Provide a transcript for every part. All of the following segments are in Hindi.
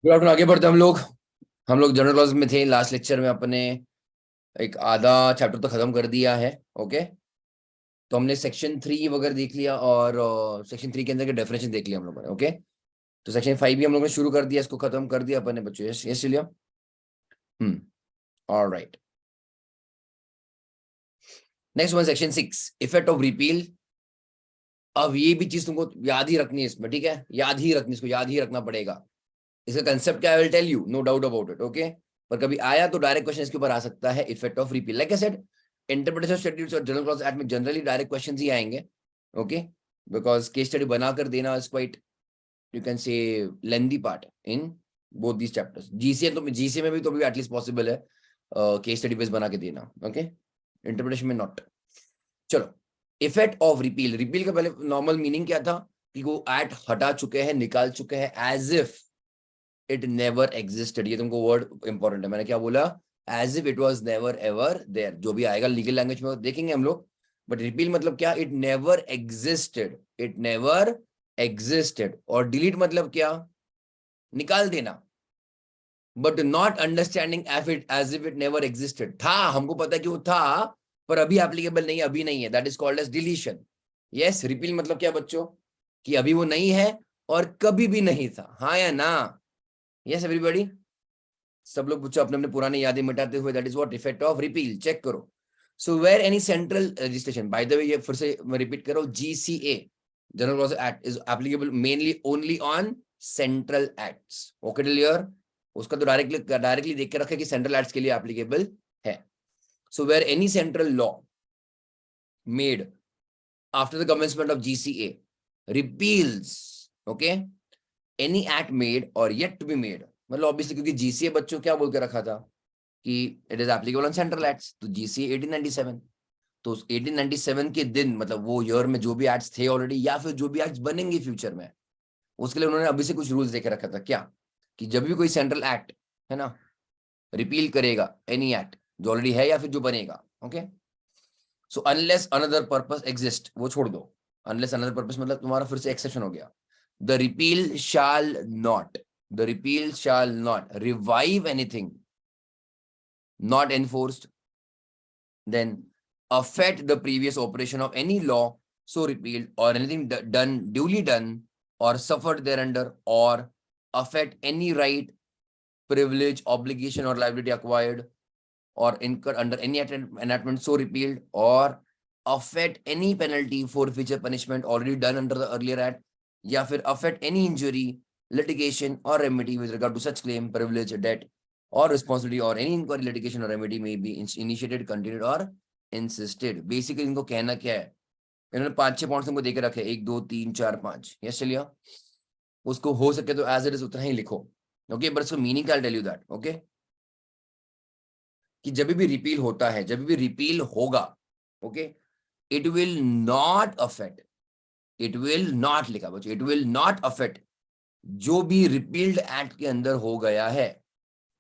Good afternoon. आगे बढ़ते हम लोग जनरल क्लासेस में थे। लास्ट लेक्चर में अपने एक आधा चैप्टर तो खत्म कर दिया है। ओके, तो हमने सेक्शन 3 वगैरह देख लिया और सेक्शन 3 के अंदर के डेफिनेशन देख लिया हम लोगों ने। ओके, तो सेक्शन 5 भी हम लोगों ने शुरू कर दिया, इसको खत्म कर दिया अपने बच्चों। यस यस लिया। Alright, next one section 6, effect of repeal. अब ये भी चीज तुमको याद ही रखनी है इसमें, ठीक है, याद ही रखनी, इसको याद ही रखना पड़ेगा। इसका कंसेप्ट क्या है, I will tell you, no doubt about it. Okay, पर कभी आया तो डायरेक्ट क्वेश्चन इसके ऊपर आ सकता है, effect of repeal. Like I said, interpretation studies और जनरल क्लास एट में जनरली डायरेक्ट क्वेश्चंस ही आएंगे। ओके, बिकॉज केस स्टडी बनाकर देना is quite, you can say, lengthy part in both these chapters. GCA तो जीसीए में भी तो भी एटलीस्ट पॉसिबल है केस स्टडी बेस बना के देना। ओके, इंटरप्रिटेशन में नॉट। चलो, इफेक्ट ऑफ रिपील। रिपील का पहले नॉर्मल मीनिंग क्या था कि वो एट हटा चुके हैं, निकाल चुके हैं, as if it never existed. ये तुमको वर्ड इंपॉर्टेंट है, मैंने क्या बोला, as if it was never ever there. जो भी आएगा लीगल लैंग्वेज में देखेंगे हम लोग, बट रिपील मतलब क्या, it never existed, it never existed. और डिलीट मतलब क्या, निकाल देना, but not understanding as if it never existed. था, हमको पता है कि वो था, पर अभी एप्लीकेबल नहीं, अभी नहीं है, that is called as deletion. Yes, repeal मतलब क्या बच्चों, कि अभी वो नहीं है और कभी भी नहीं था। हाँ या ना? यस एवरीबॉडी, सब लोग पूछो अपने अपने पुराने यादें मिटाते हुए, that is what effect of repeal. Check करो। So where any central registration, by the way ये फिर से मैं रिपीट कर रहा हूं, GCA general clause act is applicable mainly only on central acts. Okay clear? उसका तो डायरेक्टली देख के रखे कि सेंट्रल एक्ट्स के लिए एप्लीकेबल है। So where any central law made after the commencement of GCA repeals, okay, any act made or yet to be made, मतलब ऑब्वियसली क्योंकि जीसीए बच्चों क्या बोल के रखा था कि it is applicable on central acts, तो जीसीए 1897, तो 1897 के दिन, मतलब वो ईयर में जो भी एक्ट्स थे ऑलरेडी या फिर जो भी एक्ट्स बनेंगे फ्यूचर में, उसके लिए उन्होंने अभी से कुछ रूल्स देके रखा था। क्या, कि जब भी कोई सेंट्रल एक्ट है ना रिपील करेगा एनी एक्ट जो ऑलरेडी है या फिर जो बनेगा, okay, so unless another purpose exist, वो छोड़ दो, अनलेस अनदर पर्पस मतलब तुम्हारा फिर से एक्सेप्शन हो गया, the repeal shall not, the repeal shall not revive anything not enforced, then affect the previous operation of any law so repealed, or anything done duly done or suffered thereunder, or affect any right, privilege, obligation or liability acquired or incurred under any enactment so repealed, or affect any penalty, forfeiture, punishment already done under the earlier act, या फिर affect any injury, litigation or remedy with regard to such claim, privilege, debt or responsibility, or any inquiry, litigation or remedy may be initiated, continued or insisted। Basically इनको कहना क्या है, इन्होंने 5-6 पॉइंट्स हमको देके रखे, 1 2 3 4 5। यस चलिए, उसको हो सके तो एज इट इज उतना ही लिखो। ओके, बट इसको मीनिंग क्या, टेल यू दैट। ओके, कि जब भी रिपील होता है, जब भी रिपील होगा, okay, it will not affect, it will not लिखा बच्चों, इट विल नॉट अफेक्ट जो भी रिपील्ड एक्ट के अंदर हो गया है।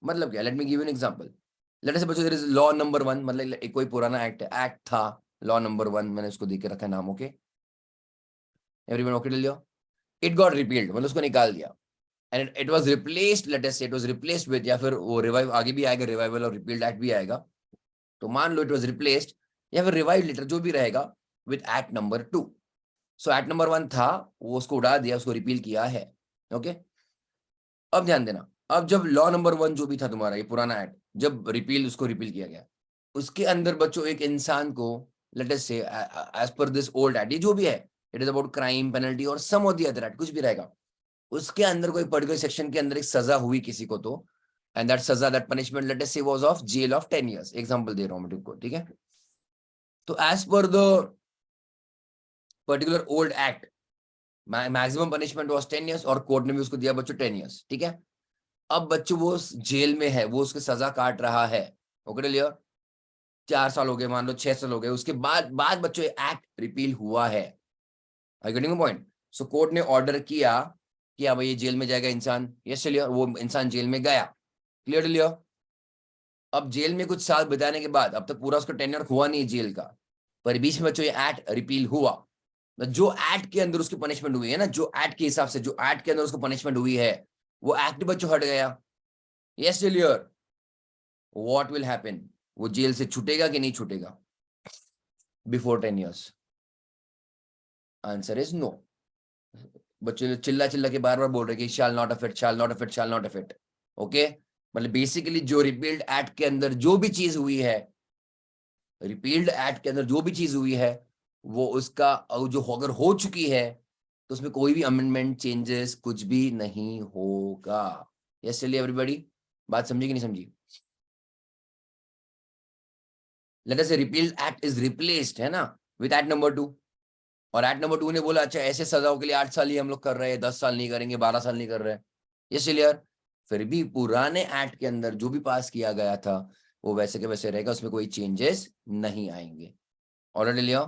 मतलब क्या, let me give an example. Late us से बच्चों, देयर इज लॉ नंबर 1, मतलब एक कोई पुराना एक्ट है, एक्ट था लॉ नंबर 1, मैंने उसको देख के रखा है नाम। Okay, everyone okay tell you, it got repealed मतलब उसको निकाल दिया, and it was replaced, let us say it was replaced with, या फिर वो रिवाइव, आगे भी आएगा रिवाइवल और रिपील्ड एक्ट भी आएगा, तो मान लो इट वाज रिप्लेस्ड या फिर रिवाइव लेटर जो भी रहेगा with act number 2। So act number 1 था, वो उसको उड़ा दिया, उसको रिपील किया है। ओके, अब ध्यान देना, अब जब लॉ नंबर 1 जो भी था तुम्हारा ये पुराना एक्ट, जब रिपील उसको रिपील किया गया, उसके अंदर बच्चों एक इंसान को, लेट अस से as per this old act, ये जो भी है, it is about crime, penalty और सम ऑफ द अदर एक्ट, कुछ भी रहेगा, उसके अंदर कोई पर्टिकुलर सेक्शन के अंदर एक सजा हुई किसी को, तो एंड दैट सजा, दैट पनिशमेंट लेट अस से was of jail of 10 years. Example दे रहा हूं मैं तुमको, ठीक है, तो as per the particular old act maximum punishment was 10 years, और कोर्ट ने भी उसको दिया बच्चों 10 इयर्स, ठीक है। अब बच्चों वो जेल में है, वो उसकी सजा काट रहा है, ओके क्लियर, 4 साल हो गए, मान लो 6 साल हो गए, उसके बाद बच्चों एक्ट रिपील हुआ है। I getting point? So court ने ऑर्डर किया कि अब ये जेल में जाएगा इंसान, यस चलिए, वो इंसान जेल में गया, क्लियर लिया। अब जेल में कुछ साल बिताने के बाद, अब तक पूरा उसका टेन्योर हुआ नहीं जेल का, पर बीच में बच्चों ये एक्ट रिपील हुआ, जो एक्ट के अंदर उसकी पनिशमेंट हुई है ना, जो एक्ट के हिसाब से, जो एक्ट के अंदर उसको पनिशमेंट हुई है, वो एक्ट बच्चों हट गया, यस टेलियर, व्हाट विल हैपन, वो जेल से छूटेगा कि नहीं छूटेगा before 10 years? Answer is no. बच्चे चिल्ला चिल्ला के बार बार बोल रहे कि shall not affect, shall not affect, shall not affect. Okay, मतलब बेसिकली जो रिपील्ड एक्ट के अंदर जो भी चीज हुई है, रिपील्ड एक्ट के अंदर जो भी चीज हुई है, वो उसका जो अगर हो चुकी है तो उसमें कोई भी अमेंडमेंट चेंजेस कुछ भी नहीं होगा। यस चलिए एवरीबॉडी, बात समझी कि नहीं समझी? लेट अस से रिपील्ड एक्ट इज रिप्लेस्ड, है ना, विद एक्ट नंबर 2, और एक्ट नंबर 2 ने बोला अच्छा ऐसे सजाओं के लिए 8 साल ही हम लोग कर रहे हैं, 10 साल नहीं करेंगे, 12 साल नहीं कर रहे हैं। Yes clear? फिर भी पुराने एक्ट के अंदर जो भी पास किया गया था वो वैसे के वैसे रहेगा, उसमें कोई चेंजेस नहीं आएंगे। ऑलरेडी लिया,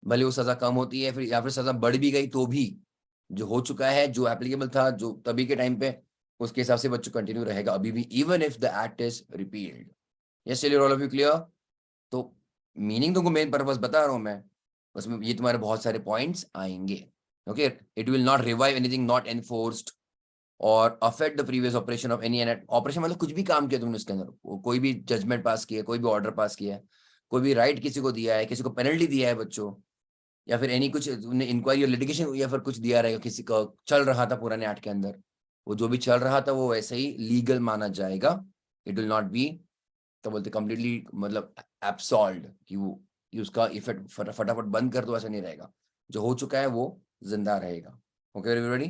भले वो सजा कम होती है फिर या फिर सजा बढ़ भी गई तो भी जो हो चुका है, जो एप्लीकेबल था जो तभी के टाइम पे, उसके हिसाब से बच्चों कंटिन्यू रहेगा अभी भी, even if the act is repealed. Yes चलिए, ऑल ऑफ यू क्लियर? तो मीनिंग तुमको मेन पर्पस बता रहा हूं मैं, उसमें ये तुम्हारे बहुत सारे पॉइंट्स आएंगे। Okay, it will not revive anything not enforced or affect the previous operation of any operation, मतलब कुछ भी काम किया तुमने उसके अंदर, कोई भी जजमेंट पास किया, कोई भी ऑर्डर पास किया है, कोई भी राइट किसी को दिया है, किसी को पेनल्टी दिया है बच्चों, या फिर एनी कुछ इंक्वायरी और लिटिगेशन या फिर कुछ दिया रहेगा किसी का चल रहा था पुराने एक्ट के अंदर, वो जो भी चल रहा था वो वैसे ही लीगल माना जाएगा। इट विल नॉट बी, तो बोलते कंप्लीटली मतलब एब्सॉल्व्ड कि वो कि उसका इफेक्ट फटाफट बंद कर दो, ऐसा नहीं रहेगा, जो हो चुका है वो जिंदा रहेगा। Okay everybody?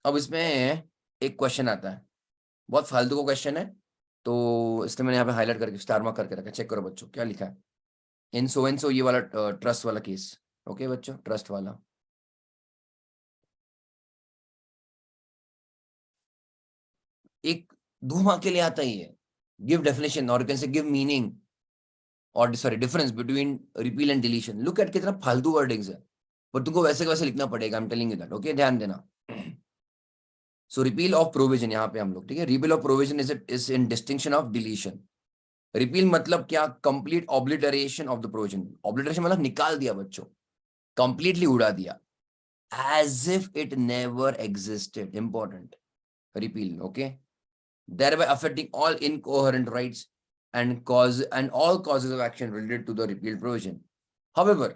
अब इसमें एक क्वेश्चन आता है, बहुत फालतू का क्वेश्चन है, तो इसलिए मैंने यहाँ पे हाईलाइट करके स्टार मार्क करके रखा। चेक करो बच्चों क्या लिखा है। इन सो एंड सो, ये वाला ट्रस्ट वाला केस। ओके बच्चों, ट्रस्ट वाला एक धूम के लिए आता ही है। गिव डेफिनेशन और कैन से गिव मीनिंग और sorry difference between repeal and deletion. Look at कितना फालतू वर्डिंग्स है, पर तुमको वैसे का वैसे लिखना पड़ेगा। आई am telling you that. Okay, ध्यान देना। सो रिपील ऑफ प्रोविजन, यहाँ पे हम लोग ठीक है, repeal of provision is in distinction of deletion. Repeal मतलब क्या? Complete obliteration of the provision. Obliteration मतलब निकाल दिया बच्चों, कंप्लीटली उड़ा दिया, as if it never existed. Important, repeal. Okay, thereby affecting all incoherent rights and all causes of action related to the repealed provision. However,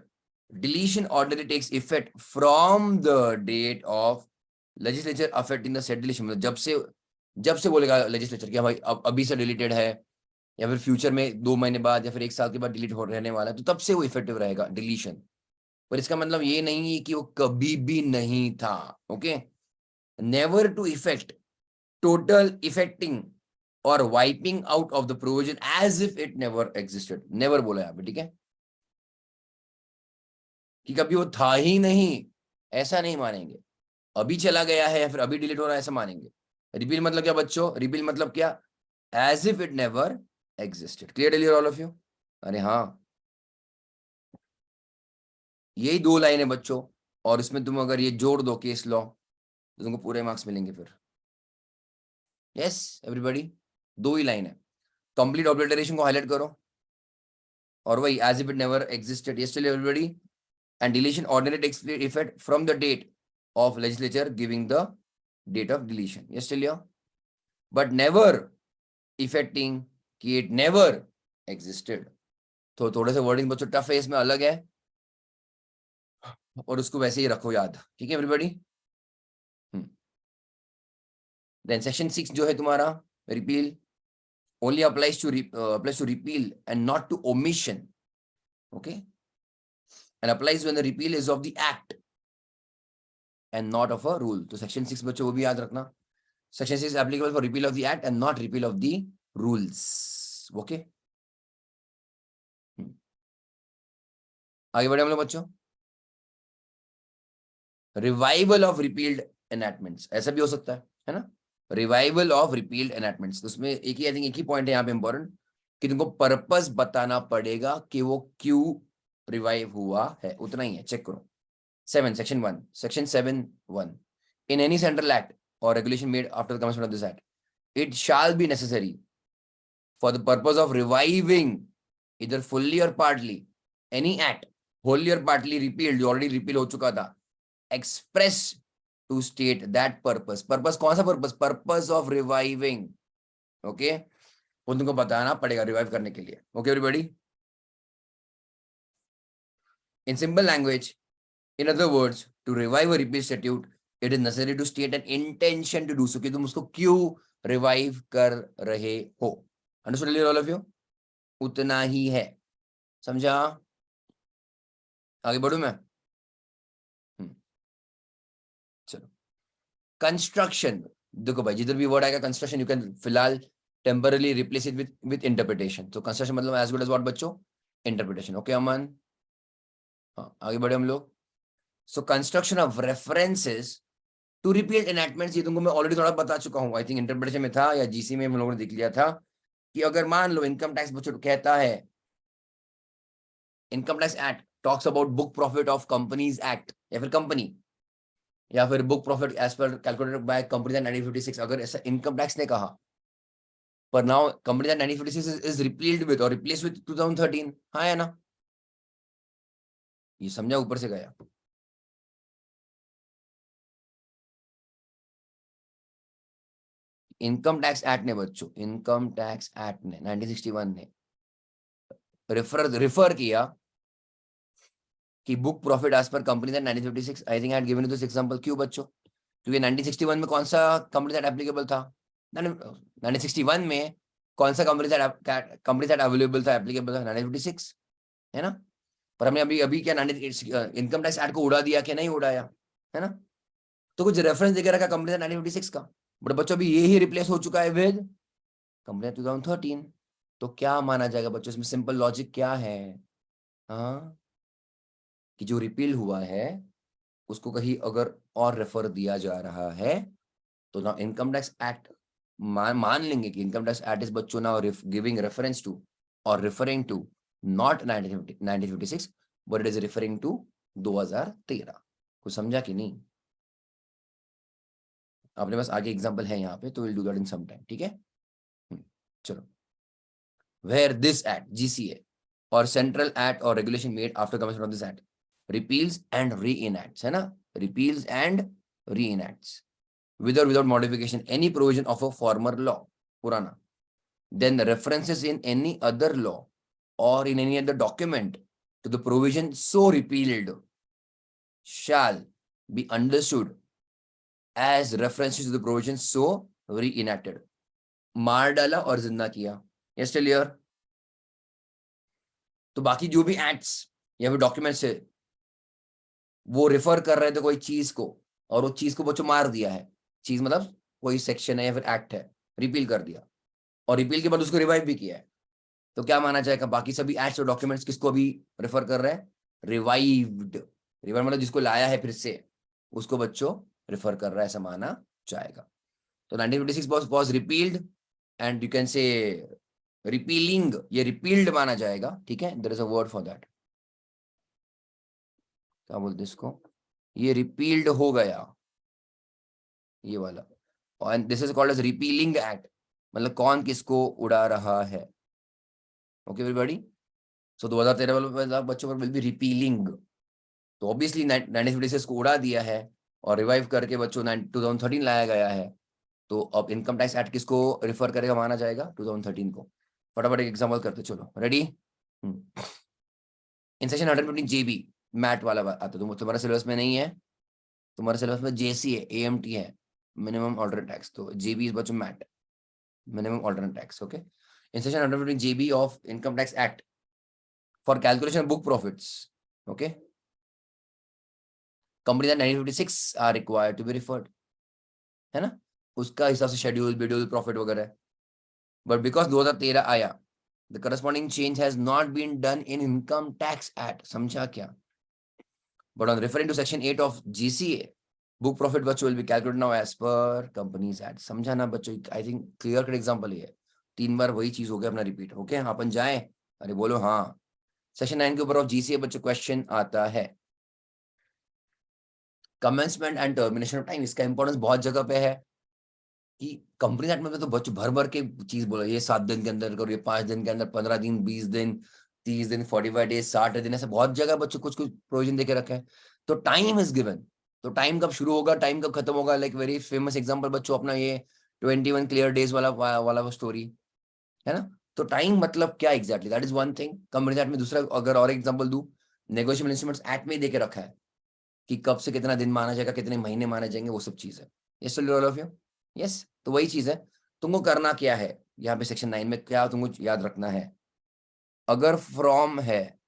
deletion ordinarily takes effect from the date of legislature affecting the said deletion. मतलब जब से बोलेगा लेजिस्लेचर कि भाई अब अभी से डिलीटेड है, या फिर फ्यूचर में 2 महीने बाद या फिर 1 साल के बाद डिलीट हो रहने वाला है, तो तब से वो इफेक्टिव रहेगा डिलीशन। पर इसका मतलब ये नहीं है कि वो कभी भी नहीं था। Okay, never to effect total effecting or wiping out of the provision as if it never existed. never बोला यहाँ पे, ठीक है, कि कभी वो था ही नहीं, ऐसा नहीं मानेंगे। अभी चला गया है या फिर अभी डिलीट हो रहा है ऐसा मानेंगे। रिपील मतलब क्या बच्चों? रिपील मतलब क्या? As if it never existed. Clear deliver all of you? अरे हाँ, यही 2 लाइन है बच्चों, और इसमें तुम अगर ये जोड़ दो केस लॉ तो तुमको पूरे मार्क्स मिलेंगे फिर। यस एवरीबॉडी, 2 ही लाइन है। कंप्लीट ऑब्लिटरेशन को हाईलाइट करो, और वही as if it never existed. Yes चलिए everybody, and deletion ordinarily takes effect from the date of legislature giving the date of deletion. Yes चलिए, but never effecting कि it never existed। तो थोड़े से वर्डिंग बच्चों टफ है, इसमें अलग है, और उसको वैसे ही रखो याद। ठीक है एवरीबॉडी? देन सेक्शन 6 जो है तुम्हारा repeal only applies to repeal and not to omission. Okay, and applies when the repeal is of the act and not of a rule. तो सेक्शन 6 बच्चों वो भी याद रखना, section 6 is applicable for repeal of the act and not repeal of the rules. Okay, आगे बढ़े हम लोग बच्चों। रिवाइवल ऑफ रिपील्ड एनैक्टमेंट्स, ऐसा भी हो सकता है ना, रिवाइवल ऑफ रिपील्ड एनैक्टमेंट्स। तो उसमें एक ही आई थिंक एक ही पॉइंट है यहाँ पे इंपॉर्टेंट, कि तुमको पर्पस बताना पड़ेगा कि वो क्यों रिवाइव हुआ है, उतना ही है। चेक करो 7 section 1 section 7(1) in any central act or regulation made after the commencement of this act, it shall be necessary for the purpose of reviving either fully or partly any act wholly or partly repealed, जो already repeal हो चुका था, express to state that purpose, purpose कौन सा purpose, purpose of reviving, okay, वो तुमको बताना पड़ेगा रिवाइव करने के लिए, okay everybody. In simple language, in other words, to revive a repeal statute it is necessary to state an intention to do so, कि तुम उसको क्यों रिवाइव कर रहे हो। Understood all of you? उतना ही है, समझा? आगे बढ़ू मैं? चलो, कंस्ट्रक्शन, देखो भाई जिधर भी वर्ड आएगा कंस्ट्रक्शन, यू कैन फिलहाल temporarily replace it with interpretation. तो कंस्ट्रक्शन मतलब एज गुड एज व्हाट बच्चों, इंटरप्रिटेशन, ओके अमन? हाँ, आगे बढ़े हम लोग। So construction of references to repeat enactments, ये तुमको मैं ऑलरेडी थोड़ा बता चुका हूँ, आई थिंक इंटरप्रिटेशन में था या जीसी में हम लोगों ने देख लिया था, कि अगर मान लो इनकम टैक्स बच्चों कहता है, income tax act talks about book profit of companies act, या फिर कंपनी, या फिर book profit as per calculated by companies act 1956, अगर ऐसा इनकम टैक्स ने कहा, पर now companies act 1956 is repealed with और रिप्लेस विद 2013, हाँ है ना? ये समझा ऊपर से गया? इनकम टैक्स एक्ट ने बच्चों, इनकम टैक्स एक्ट ने 1961 ने रिफर किया कि book profit as per company act 1956, I think I had given you this example. क्यों बच्चों? क्योंकि 1961 में कौन सा कंपनी एक्ट एप्लीकेबल था? 1961 में कौन सा कंपनी एक्ट अवेलेबल था, एप्लीकेबल था? 1956, है ना? पर हमने अभी अभी क्या इनकम टैक्स एक्ट को उड़ा दिया कि नहीं उड़ाया, है ना? तो कुछ रेफरेंस देकर रखा कंपनी एक्ट 1956 का, बट बच्चों अभी ये ही रिप्लेस हो चुका है विद कंपनी एक्ट 2013। तो क्या माना जाएगा बच्चों? इसमें सिंपल लॉजिक क्या है, हाँ, कि जो रिपील हुआ है उसको कहीं अगर और रेफर दिया जा रहा है तो ना इनकम टैक्स एक्ट मान लेंगे कि इनकम टैक्स एक्ट इज बच्चों ना गिविंग रेफरेंस टू और referring to not 1956 but it is referring to 2013। कुछ समझा कि नहीं? अपने पास आगे एग्जांपल है यहाँ पे, तो will do that in some time, ठीक है? चलो, where this act GCA or central act or regulation made after commencement of this act repeals and reenacts, है ना? repeals and reenacts with or without modification any provision of a former law, पुराना, then the references in any other law or in any other document to the provision so repealed shall be understood as references to the provision so reenacted। मार डाला और जिंदा किया, yes till here? तो बाकी जो भी एक्ट्स या फिर डॉक्यूमेंट्स है वो रेफर कर रहे थे कोई चीज को, और वो चीज को बच्चों मार दिया है, चीज मतलब कोई सेक्शन है या फिर एक्ट है, रिपील कर दिया, और रिपील के बाद उसको रिवाइव भी किया है, तो क्या माना जाएगा? बाकी सभी एक्ट्स और डॉक्यूमेंट्स किसको अभी रेफर कर रहे हैं? रिवाइव्ड, रिवाइव मतलब जिसको लाया है फिर से, उसको बच्चों रेफर कर रहा है, ऐसा माना जाएगा। तो 1956 was repealed and you can say repealing, ये repealed माना जाएगा, ठीक है? there is a word for that, क्या बोलते इसको, ये रिपील्ड हो गया, ये वाला, और this is called as repealing act, मतलब कौन किसको उड़ा रहा है, ओके एवरीबॉडी? सो 2013 वाला बच्चों पर विल बी रिपीलिंग, तो ऑब्वियसली 1956 को उड़ा दिया है और रिवाइव करके बच्चों 2013 लाया गया है, तो अब इनकम टैक्स एक्ट किसको रिफर करेगा माना जाएगा? 2013 को। फटाफट एक एग्जांपल करते चलो, ready? In section 115 JB MAT वाला आता, तुम्हारा सिलेबस में नहीं है, तुम्हारे सिलेबस में जेसी है, एएमटी है, मिनिमम ऑर्डर टैक्स, तो जेबी इज बच्चों MAT, minimum order tax, okay? In section 115 JB of income tax act for calculation book profits, okay, company that 1956 are required to be referred, है ना? उसका हिसाब से शेड्यूल शेड्यूल प्रॉफिट वगैरह, बट बिकॉज 2013 आया, the corresponding change has not been done in income tax act, समझा क्या? But on referring to section 8 of GCA book profit बच्चों will be calculated now as per companies act, समझा ना बच्चों? I think clear cut example है, 3 बार वही चीज हो गया अपना रिपीट, ओके? अपन जाए, अरे बोलो हाँ। सेक्शन 9 के ऊपर ऑफ जीसीए बच्चों क्वेश्चन आता है, commencement and termination of time, इसका इंपॉर्टेंस बहुत जगह पे है कि कंपनी एक्ट में तो बच्चों भर भर के चीज बोला, ये 7 दिन के अंदर करो, ये 5 दिन के अंदर, 15 दिन, 20 दिन, 30 दिन, 45 डेज, 60 दिन, ऐसे बहुत जगह बच्चों कुछ कुछ प्रोविजन देके रखा है, तो टाइम इज गिवन, तो टाइम कब शुरू होगा, टाइम कब खत्म होगा, लाइक वेरी फेमस एग्जांपल बच्चों अपना ये 21 क्लियर डेज वाला स्टोरी है ना। तो टाइम मतलब क्या exactly, that is one thing. Company act में दूसरा, अगर और एग्जांपल दूं, नेगोशिएबल इंस्ट्रूमेंट्स एक्ट में ही देके रखा है कि कब से कितना दिन माना जाएगा, कितने महीने माने जाएंगे, वो सब चीज है। Yes all of you, yes. तो वही चीज है, तुमको करना क्या है यहाँ पे सेक्शन 9 में, क्या तुमको याद रखना है, अगर फ्रॉम है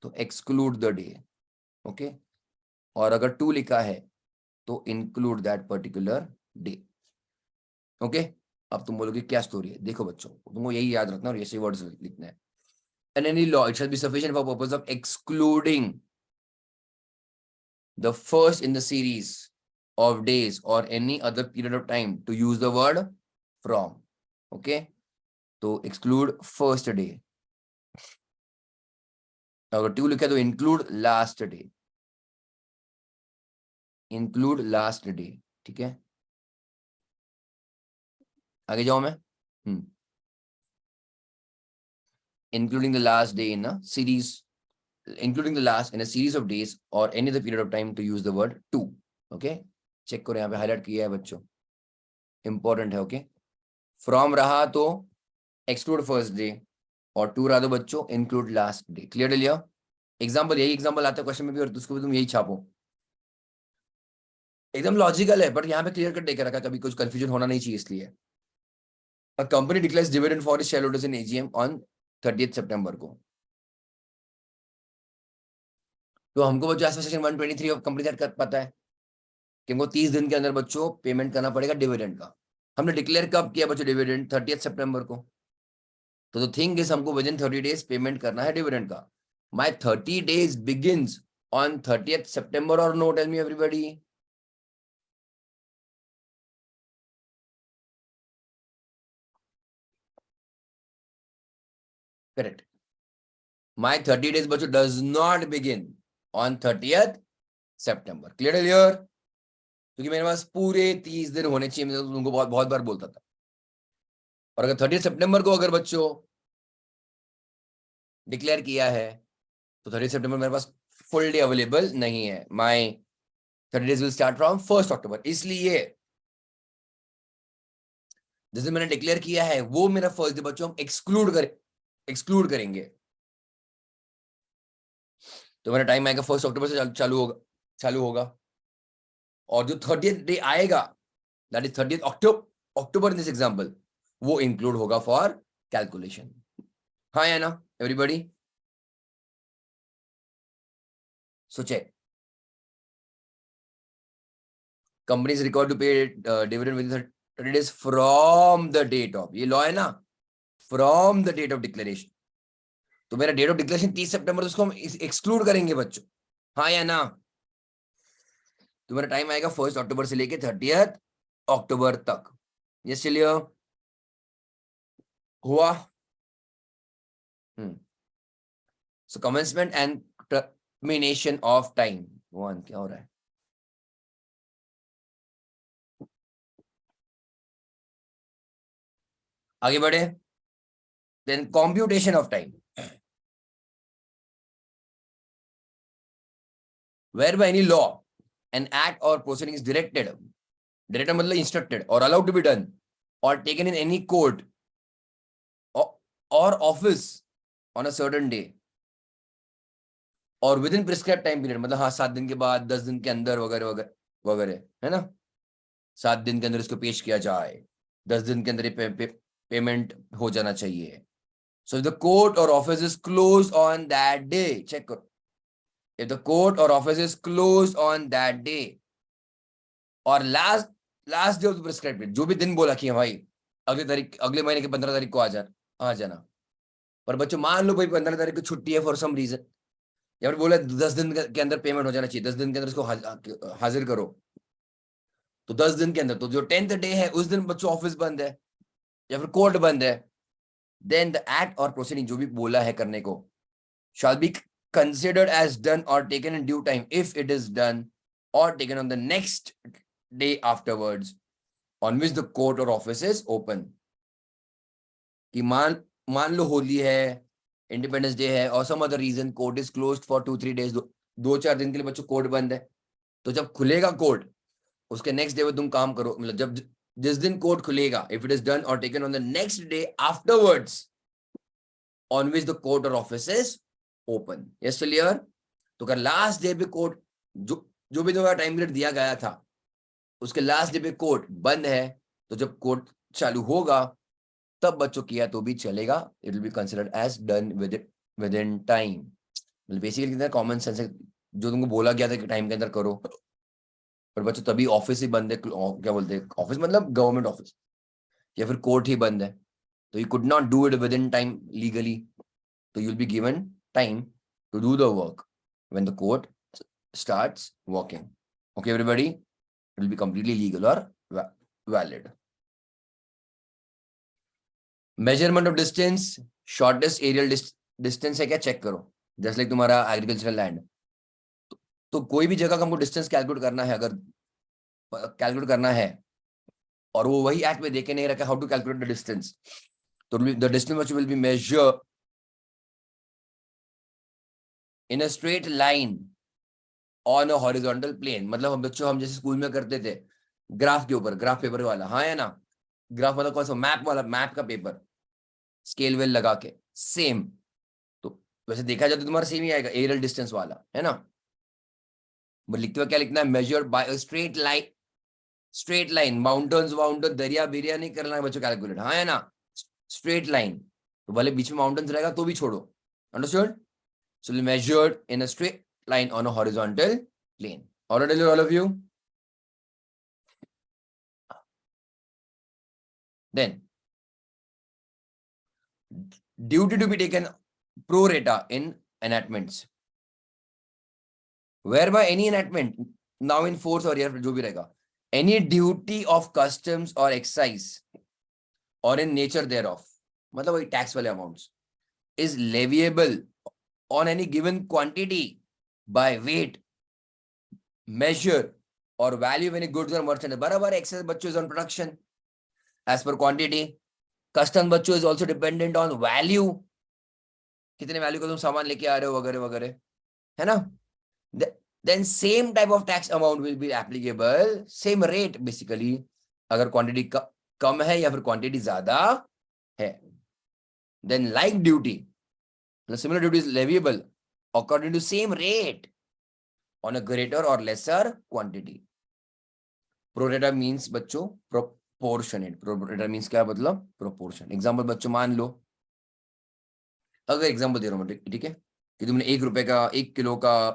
तो एक्सक्लूड द डे, ओके, और अगर टू लिखा है तो include that particular day, okay. अब तुम बोलोगे क्या स्टोरी है, देखो बच्चों तुमको यही याद रखना और ऐसे वर्ड्स लिखना है। And any law, it shall be sufficient for purpose of excluding the first in the series of days or any other period of time to use the word from, okay. तो exclude first day, अगर टू लिखा तो include last day, include last day, ठीक है। आगे जाओ मैं, including the last day in a series, including the last in a series of days or any other period of time to use the word to, okay। Check करो यहाँ पे हाईलाइट किया है बच्चों, इंपॉर्टेंट है, ओके। फ्रॉम रहा तो एक्सक्लूड फर्स्ट डे, और टू रहा तो बच्चों इंक्लूड लास्ट डे। क्लियर लिया, एग्जांपल यही एग्जांपल आता है क्वेश्चन में भी, और उसको भी तुम यही छापो, एकदम लॉजिकल है, बट यहाँ पे क्लियर कट देकर रखा, कभी कुछ कंफ्यूजन होना नहीं चाहिए, इसलिए। A company declares dividend for its shareholders in AGM on 30th September को, तो हमको बच्चों ऐसा सेक्शन 123 ऑफ कंपनी एक्ट पता है कि हमको 30 दिन के अंदर बच्चों पेमेंट करना पड़ेगा डिविडेंड का। हमने डिक्लेयर कब किया बच्चों डिविडेंड, 30th सितंबर को। तो थिंग इज हमको विद इन 30 डेज पेमेंट करना है डिविडेंड का। My 30 days begins on 30th September और no, tell me everybody. Correct, my 30 days बच्चों does not begin on 30th September। Clear, क्योंकि मेरे पास पूरे 30 दिन होने चाहिए, मैं तुमको बहुत बहुत बार बोलता था। और अगर 30th सितंबर को अगर बच्चों डिक्लेयर किया है तो 30th सितंबर मेरे पास फुल डे अवेलेबल नहीं है। My 30 days will start from 1st October, इसलिए जैसे मैंने डिक्लेयर किया है वो मेरा फर्स्ट डे बच्चों हम एक्सक्लूड करेंगे। तो मेरा टाइम आएगा 1st October से चालू होगा, और जो 30th डे आएगा, that is 30th October in this example, वो इंक्लूड होगा फॉर कैलकुलेशन। हाँ या ना everybody, so check. Companies record to pay dividend with 30 days from the date of, ये लॉ है ना, from the date of declaration. तो मेरा डेट ऑफ डिक्लेरेशन 30 सितंबर, तो उसको हम एक्सक्लूड करेंगे बच्चों, हाँ या ना। तो मेरा टाइम आएगा 1st October से लेके 30th October तक। ये चलिए हुआ। So commencement and termination of time, one क्या हो रहा है, आगे बढ़े। Then computation of time, whereby any law, an act or proceeding is directed मतलब instructed or allowed to be done or taken in any court or office on a certain day or within prescribed time period, मतलब हाँ 7 दिन के बाद, 10 दिन के अंदर, वगैरह वगैरह वगैरह, है ना। 7 दिन के अंदर इसको पेश किया जाए, 10 दिन के अंदर पेमेंट हो जाना चाहिए। So if the court or office is closed on that day, check करो, if the court or office is closed on that day और last day of the prescribed date, जो भी दिन बोला कि भाई अगले महीने की 15 तारीख को आ जाना। पर बच्चों मान लो भाई 15 तारीख को छुट्टी है फॉर सम रीजन, या फिर बोला 10 दिन के अंदर पेमेंट हो जाना चाहिए, 10 दिन के अंदर इसको हाजिर करो, तो 10 दिन के अंदर, तो जो 10th डे है उस दिन बच्चों ऑफिस बंद है या फिर कोर्ट बंद है, देन द एक्ट और प्रोसीडिंग जो भी बोला है करने को shall be considered as done or taken in due time if it is done or taken on the next day afterwards on which the court or office is open। कि मान लो होली है, इंडिपेंडेंस डे है, और some other reason court is closed for 2-3 days, 2-4 दिन के लिए बच्चों कोर्ट बंद है, तो जब खुलेगा कोड, उसके नेक्स्ट डे पे तुम काम करो, मतलब जब जिस दिन कोड खुलेगा, इफ इट इज डन और taken on the next day afterwards on which the court or office is open. Yes, clear? तो अगर लास्ट डे पे कोर्ट जो भी तुम्हारा टाइम पीरियड दिया गया था, उसके लास्ट डे पे कोर्ट बंद है, तो जब कोर्ट चालू होगा तब बच्चों किया तो भी चलेगा, it will be considered as done within time. मतलब बेसिकली कितना कॉमन सेंस है, जो तुमको बोला गया था कि टाइम के अंदर करो, पर बच्चों तभी ऑफिस ही बंद है, क्या बोलते हैं ऑफिस मतलब गवर्नमेंट ऑफिस, या फिर कोर्ट ही बंद है, तो you could not do it with in time legally, so you'll be given time to do the work when the court starts working. Okay, everybody? It will be completely legal or valid. Measurement of distance, shortest aerial distance है क्या, चेक करो। जस्ट लाइक तुम्हारा एग्रीकल्चरल लैंड, तो कोई भी जगह का हमको डिस्टेंस कैलकुलेट करना है, अगर कैलकुलेट करना है और वो वही एक्ट में देखे नहीं रखा how to calculate the distance, तो the distance which will be measure in a straight line on a horizontal plane। मतलब हम बच्चों, हम जैसे स्कूल में करते थे ग्राफ के ऊपर, ग्राफ पेपर वाला, हाँ है ना, ग्राफ मतलब कौन सा, मैप वाला, मैप का पेपर, स्केल वेल लगा के, सेम। तो वैसे देखा जाए तो तुम्हारा सेम ही आएगा, एरियल डिस्टेंस वाला, है ना। बट लिखते हुए क्या लिखना है, measured by a straight line, straight line, mountains वाउंटेन दरिया बिरिया नहीं करना है बच्चों कैलकुलेट, हाँ है ना, स्ट्रेट लाइन, तो भले बीच में माउंटेन्स रहेगा तो भी छोड़ो, understood. So measured in a straight line on a horizontal plane. Already, all of you? Then, duty to be taken pro rata in enactments. Whereby any enactment now in force or जो भी रहेगा, any duty of customs or excise or in nature thereof, मतलब वही tax वाले amounts, is leviable on any given quantity by weight, measure or value of any goods or merchandise। बराबर excess बच्चों is on production as per quantity, custom बच्चों is also dependent on value, कितने वैल्यू का तुम सामान लेके आ रहे हो वगैरह वगैरह, है ना। then same type of tax amount will be applicable, same rate basically, अगर quantity कम है या फिर quantity ज्यादा है। then like duty, the similar duty is leviable according to same rate on a greater or lesser quantity। pro rata means बच्चों proportionate, pro rata means क्या मतलब, proportion। एग्जाम्पल बच्चों मान लो, अगर एग्जाम्पल दे रहा हूँ ठीक है, कि तुमने 1 रुपए का 1 किलो का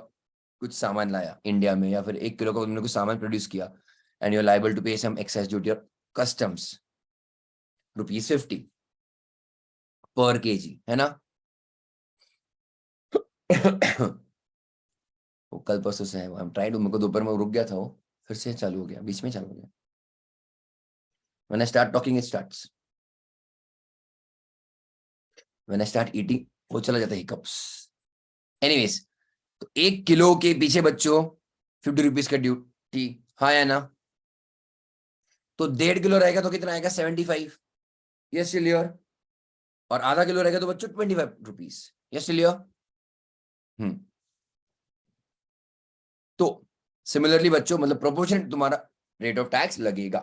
कुछ सामान लाया इंडिया में, या फिर 1 किलो का तुमने कुछ सामान प्रोड्यूस किया, and you are liable to pay some excise duty और कस्टम्स ₹50 पर केजी, है ना। वो कल परसों से है, आई एम ट्राइंग टू, मेरे को दोपहर में रुक गया था, वो फिर से चालू हो गया, बीच में चालू हो गया। When I start talking it starts, when I start eating वो चला जाता है हिकअप्स। एनीवेज, तो 1 किलो के पीछे बच्चों ₹50 का ड्यूटी, हाँ या ना। तो 1.5 किलो रहेगा तो कितना आएगा, 75। Yes clear. और आधा किलो रहेगा तो बच्चों ₹25। Yes clear. तो सिमिलरली बच्चों, मतलब प्रोपोर्शन तुम्हारा रेट ऑफ टैक्स लगेगा।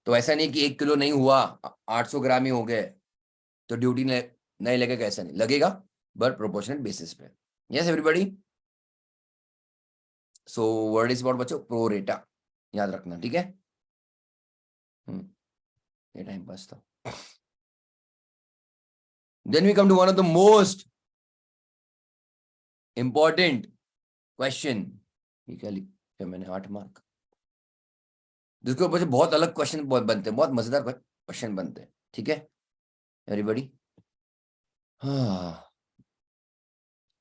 तो ऐसा नहीं कि 1 किलो नहीं हुआ 800 ग्राम ही हो गए तो ड्यूटी नहीं लगेगा, ऐसा नहीं लगेगा, बट प्रोपोर्शनल बेसिस पे। Yes everybody. So word is about बच्चों प्रो रेटा, याद रखना, ठीक है। ये टाइम पास था। Then we come to one of the most important question. ये क्या लिखा मैंने, 8 मार्क, जिसके ऊपर से बहुत अलग क्वेश्चन बनते हैं, बहुत मजेदार क्वेश्चन बनते हैं, ठीक है एवरीबॉडी। हाँ,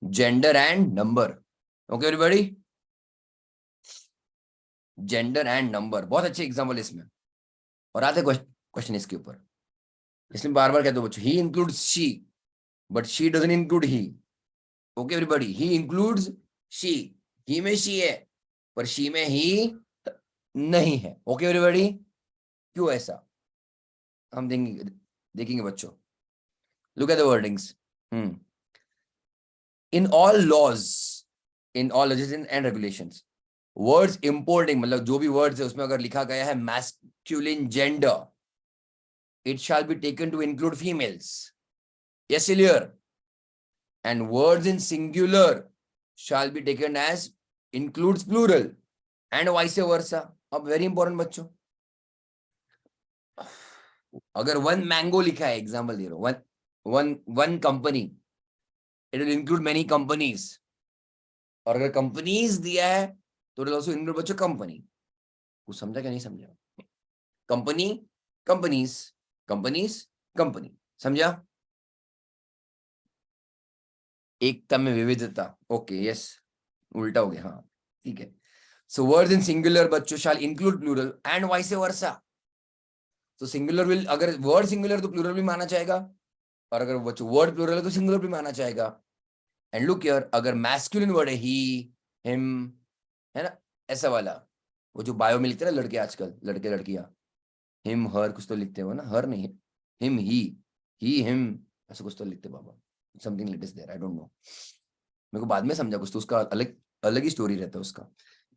gender and number. Okay everybody, gender and number बहुत अच्छे एग्जाम्पल इसमें, और आते क्वेश्चन इसके ऊपर, इसलिए बार बार कहते हो बच्चों, he includes she but she doesn't include he. Okay everybody, he includes she, he में शी है पर शी में ही नहीं है। ओके एवरीबॉडी, क्यों ऐसा, हम देखेंगे बच्चों। Look at the wordings. in all laws and regulations, words importing मतलब जो भी वर्ड्स है उसमें अगर लिखा गया है masculine gender, it shall be taken to include females. Yes, clear. And words in singular shall be taken as includes plural and vice versa. अब very important बच्चों, अगर वन मैंगो लिखा है, एग्जाम्पल दे रहा हूं, one company, it will include many companies. और अगर कंपनीज दिया है तो इट विल आल्सो इंक्लूड बच्चों कंपनी. कुछ समझा क्या नहीं समझा? Company, companies, companies, company. समझा? एकता में विविधता. ओके, यस, उल्टा हो गया. हाँ, ठीक है. सो वर्ड्स इन सिंगुलर बच्चों shall include plural and vice versa. तो सिंगुलर विल, अगर वर्ड सिंगुलर तो प्लूरल भी माना जाएगा, और अगर बच्चों वर्ड प्लूरल है तो सिंगुलर भी माना जाएगा. एंड लुक हियर, अगर मैस्कुलिन वर्ड है ही, हिम, है ना, ऐसा वाला, वो जो बायो में लिखते हैं ना लड़के आजकल, लड़के लड़कियां, हिम हर कुछ तो लिखते हो ना, हर नहीं, हिम ही हिम, ऐसा कुछ तो लिखते बाबा, something like this there, I don't know, मेरे को बाद में समझा कुछ तो, उसका अलग अलग ही स्टोरी रहता है उसका.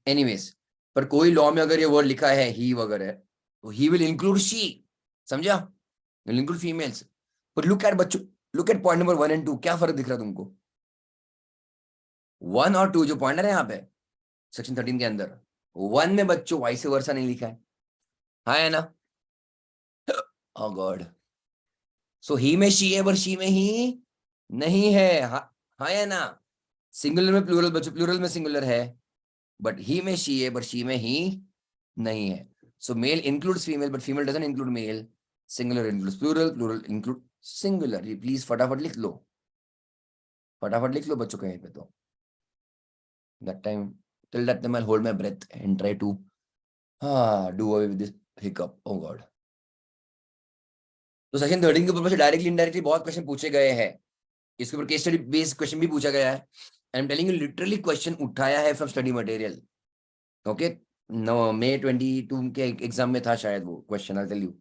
एनीवेज, पर कोई लॉ में अगर ये वर्ड लिखा है ही वगैरह, तो ही विल इंक्लूड शी. समझा? Will include females. पर लुक एट बच्चों, look at point number 1 and 2, क्या फर्क दिख रहा है तुमको? 1 और 2 जो पॉइंटर है यहाँ पे सेक्शन 13 के अंदर, 1 में बच्चों वाइस वर्सा नहीं लिखा है. हाँ है ना? ओह गॉड. सो ही में शी है पर शी में ही नहीं है. हाँ है ना? सिंगुलर में प्लूरल बच्चों, प्लूरल में सिंगुलर है, बट ही में शी है पर शी में ही नहीं है. So male includes female but female doesn't include male. Singular includes plural, plural include singular. ये प्लीज फटाफट लिख लो, फटाफट लिख लो बच्चों कहीं पे. तो that time, till that time I'll hold my breath and try to do away with this hiccup. Oh god. तो सेक्शन 13 के ऊपर से डायरेक्टली इनडायरेक्टली बहुत क्वेश्चन पूछे गए हैं. इसके ऊपर केस स्टडी बेस्ड क्वेश्चन भी पूछा गया है. I am telling you, literally question उठाया है from study material. Okay, no, May 22 के एग्जाम में था शायद वो question. I tell you.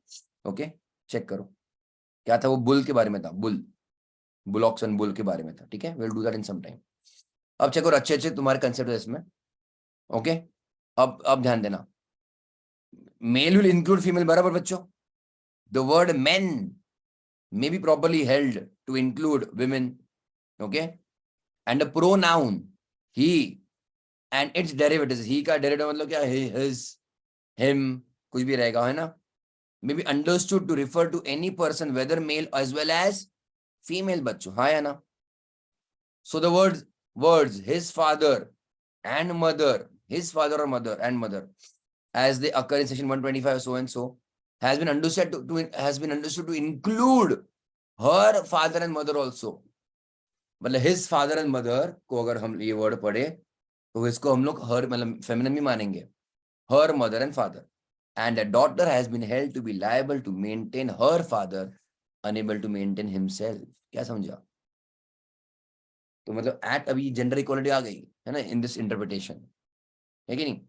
Okay, check करो. क्या था वो? बुल के बारे में था. बुलॉक्सन बुल के बारे में था. ठीक है, will do that in some time. अब चेक करो, अच्छे अच्छे तुम्हारे कंसेप्ट है इसमें. ओके, अब ध्यान देना. मेल विल इंक्लूड फीमेल, बराबर बच्चों. The word main may be properly held to include women. Okay, and a pronoun he and its derivatives, he का derivative मतलब क्या? he, his, him, कुछ भी रहेगा, है ना, may be understood to refer to any person whether male as well as female बच्चों. हाँ या ना? so the words his father and mother, his father or mother and mother, as they occur in section 125 so and so, has been understood to include her father and mother also. मतलब his father and mother को अगर हम ये वर्ड पढ़े तो इसको हम लोग her मतलब फेमिनिन भी मानेंगे. her mother and father, and a daughter has been held to be liable to maintain her father unable to maintain himself. क्या समझा? तो मतलब एट अभी जेंडर इक्वालिटी आ गई है ना इन दिस इंटरप्रिटेशन, है कि नहीं?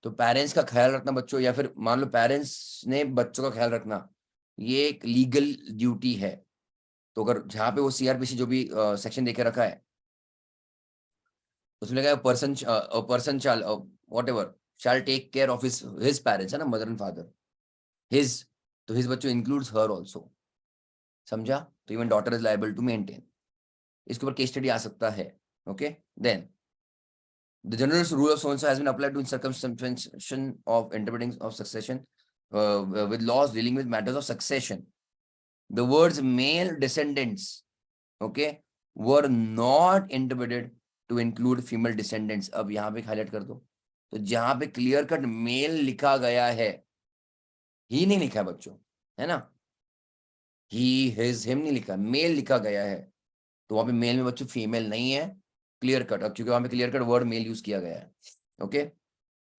तो पेरेंट्स का ख्याल रखना बच्चों, या फिर मान लो पेरेंट्स ने बच्चों का ख्याल रखना, ये एक लीगल ड्यूटी है. तो अगर जहाँ पे वो सीआरपीसी जो भी सेक्शन देके रखा है उसमें लगा person shall whatever shall take care of his parents, है ना, मदर एंड फादर. हिज, तो हिज बच्चों इंक्लूड्स हर आल्सो. समझा? तो even daughter is liable to maintain. इसके ऊपर केस स्टडी आ सकता है. Okay, then the general rule of so and so has been applied to in circumvention of interpreting of succession with laws dealing with matters of succession. The words male descendants, okay, were not interpreted to include female descendants. अब यहाँ पे हाईलाइट कर दो. तो जहाँ पे क्लियर कट मेल लिखा गया है, ही नहीं लिखा है बच्चों, है ना, ही हिज हिम नहीं लिखा, मेल लिखा गया है. तो वहां पे मेल में बच्चों फीमेल नहीं है, क्लियर कट. अब क्योंकि वहां पे clear cut word male use किया गया है. ओके,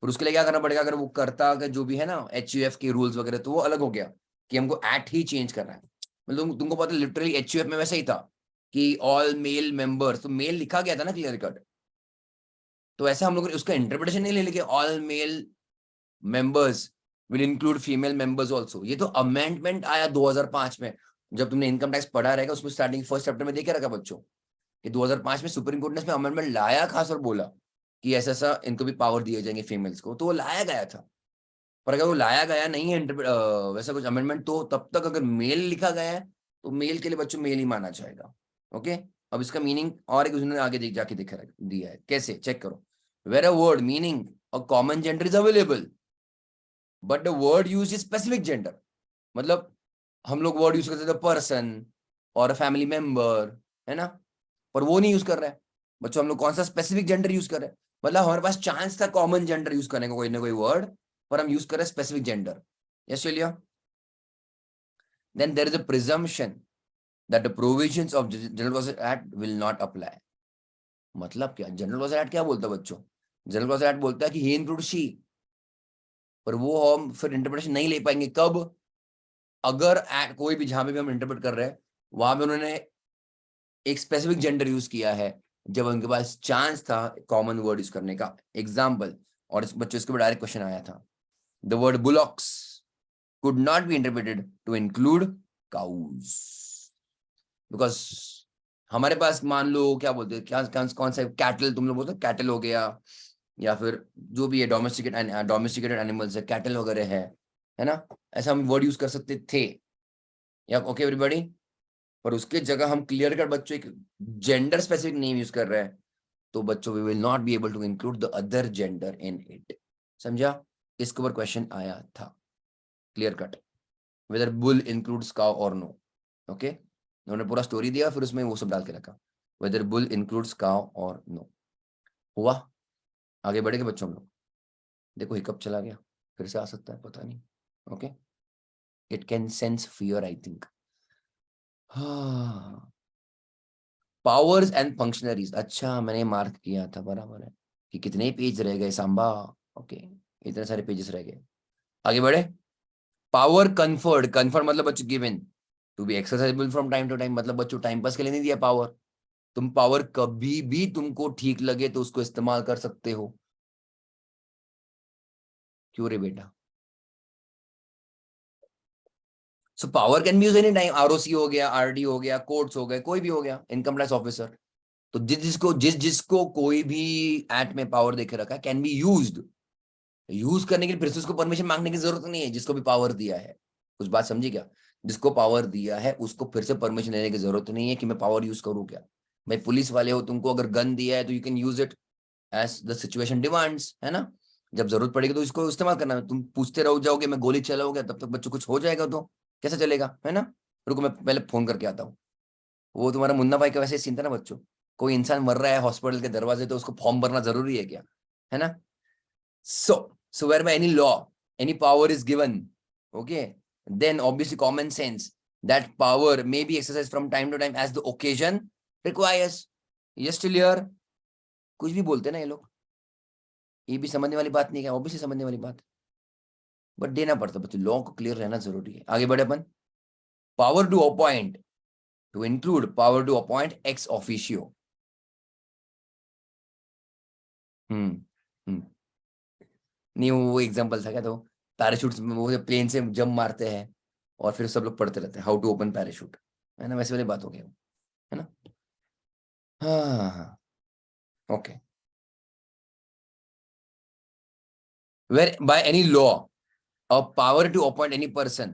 और उसके लिए क्या करना पड़ेगा? अगर वो करता अगर जो भी है ना HUF के रूल्स वगैरह, तो वो अलग हो गया कि हमको एट ही चेंज करना है. मतलब तुमको पता लिटरली HUF में वैसा ही था कि ऑल मेल मेंबर्स, तो मेल लिखा गया था ना क्लियर कट. तो ऐसा हम लोग उसका इंटरप्रिटेशन नहीं ले लेके all male members will include female members also. ये तो अमेंडमेंट आया 2005 में. जब तुमने इनकम टैक्स पढ़ा रहेगा उसमें स्टार्टिंग फर्स्ट चैप्टर में देखे रखा बच्चों कि 2005 में सुप्रीम कोर्ट ने इसमें अमेंडमेंट लाया खास और बोला कि ऐसा ऐसा इनको भी पावर दिए जाएंगे फीमेल्स को, तो वो लाया गया था। पर अगर वो लाया गया नहीं है वैसा कुछ अमेंडमेंट, तो तब तक अगर मेल लिखा गया है तो मेल के लिए बच्चों मेल ही माना जाएगा। ओके, अब इसका मीनिंग और एक उसने आगे जाके दिखा दिया है, कैसे चेक करो। Where a word meaning a common gender is available but the word use is specific gender, मतलब हम लोग वर्ड यूज करते थे पर्सन और फैमिली मेंबर, है ना, पर वो नहीं यूज कर रहे हैं बच्चों। हम लोग कौन सा स्पेसिफिक जेंडर यूज कर रहे हैं, मतलब हमारे पास चांस था कॉमन जेंडर यूज करने का कोई ना कोई वर्ड, पर हम यूज कर रहे हैं स्पेसिफिक जेंडर। यस चलिए, then there is a presumption that the provisions of general process act will not apply. मतलब क्या, जनरल प्रोसेस एक्ट क्या बोलता है बच्चों, जनरल प्रोसेस एक्ट बोलता है कि ही इंक्लूड शी, पर वो हम फिर इंटरप्रिटेशन नहीं ले पाएंगे कब, अगर एक्ट कोई भी जहां पे भी हम इंटरप्रेट कर रहे हैं वहां पे उन्होंने एक स्पेसिफिक जेंडर यूज किया है, जब उनके पास चांस था कॉमन वर्ड यूज करने का। एग्जाम्पल, और इस बच्चों इसके डायरेक्ट क्वेश्चन आया था, the word bullocks could not be interpreted to include cows because हमारे पास मान लो क्या बोलते हैं, क्या कौन सा कैटल, तुम लोग बोलते हो कैटल हो गया, या फिर जो भी है डोमेस्टिकेटेड एनिमल्स है, कैटल वगैरह है ना, ऐसा हम वर्ड यूज कर सकते थे, या ओके एवरीबॉडी। पर उसके जगह हम क्लियर कर बच्चों एक जेंडर स्पेसिफिक नेम यूज कर रहे हैं, तो बच्चों we will not be able to include the other gender in it. समझा, इसके ऊपर क्वेश्चन आया था, clear cut, whether bull includes cow और नो। ओके, उन्होंने पूरा स्टोरी दिया फिर उसमें वो सब डाल के रखा, वेदर बुल इंक्लूड्स काउ और नो। हुआ, आगे बढ़ेंगे बच्चों हम लोग। देखो हिकअप चला गया, फिर से आ सकता है पता नहीं। Okay, it can sense fear I think. हाँ, पावर्स एंड फंक्शनरीज, अच्छा मैंने मार्क किया था, बराबर है कि कितने पेज रह गए सांबा। ओके, इतने सारे पेजेस रह गए, आगे बढ़े। पावर कन्फर्ड, कन्फर्ड मतलब बच्चों given to be exercisable from time to time, मतलब बच्चों टाइम पास के लिए नहीं दिया पावर, तुम पावर कभी भी तुमको ठीक लगे तो उसको इस्तेमाल कर सकते हो। क्यों रे बेटा, so power can be use any time, ROC हो गया, आरडी हो गया, कोर्ट्स हो गए, कोई भी हो गया, इनकम टैक्स ऑफिसर, तो जिसको कोई भी एक्ट में पावर देके रखा है कैन बी यूज्ड, यूज करने के लिए फिर से उसको परमिशन मांगने की जरूरत नहीं है, जिसको भी पावर दिया है। कुछ बात समझी क्या, जिसको पावर दिया है उसको फिर से परमिशन लेने की जरूरत नहीं है कि मैं पावर यूज करूं क्या। भाई पुलिस वाले हो, तुमको अगर गन दिया है तो you can use it as the situation demands, है ना, जब जरूरत पड़ेगी तो इसको इस्तेमाल करना है। तुम पूछते रहो जाओगे मैं गोली चलाओगे तब तक बच्चों कुछ हो जाएगा तो कैसे चलेगा, है ना। रुको मैं पहले फोन करके आता हूँ। वो तुम्हारा मुन्ना भाई का वैसे सीन था ना बच्चों, कोई इंसान मर रहा है हॉस्पिटल के दरवाजे, तो उसको फॉर्म भरना जरूरी है क्या, है ना। So whereby any law, any power is given, okay, then obviously common sense that power may be exercised from time to time as the occasion requires. Yes, still here. कुछ भी बोलते हैं ना ये लोग, ये भी समझने वाली बात नहीं है, ऑब्वियसली समझने वाली बात, बट देना पड़ता है बच्चों, लॉ को क्लियर रहना जरूरी है। आगे बढ़े अपन, power to appoint, to include power to appoint ex officio. हम्म, नहीं वो एग्जांपल था क्या, तो पैराशूट में वो प्लेन से जंप मारते हैं और फिर सब लोग पढ़ते रहते हैं हाउ टू ओपन पैराशूट, है ना, वैसे वाली बात हो गई, है ना। हाँ हाँ, okay, where by any law a power to appoint any person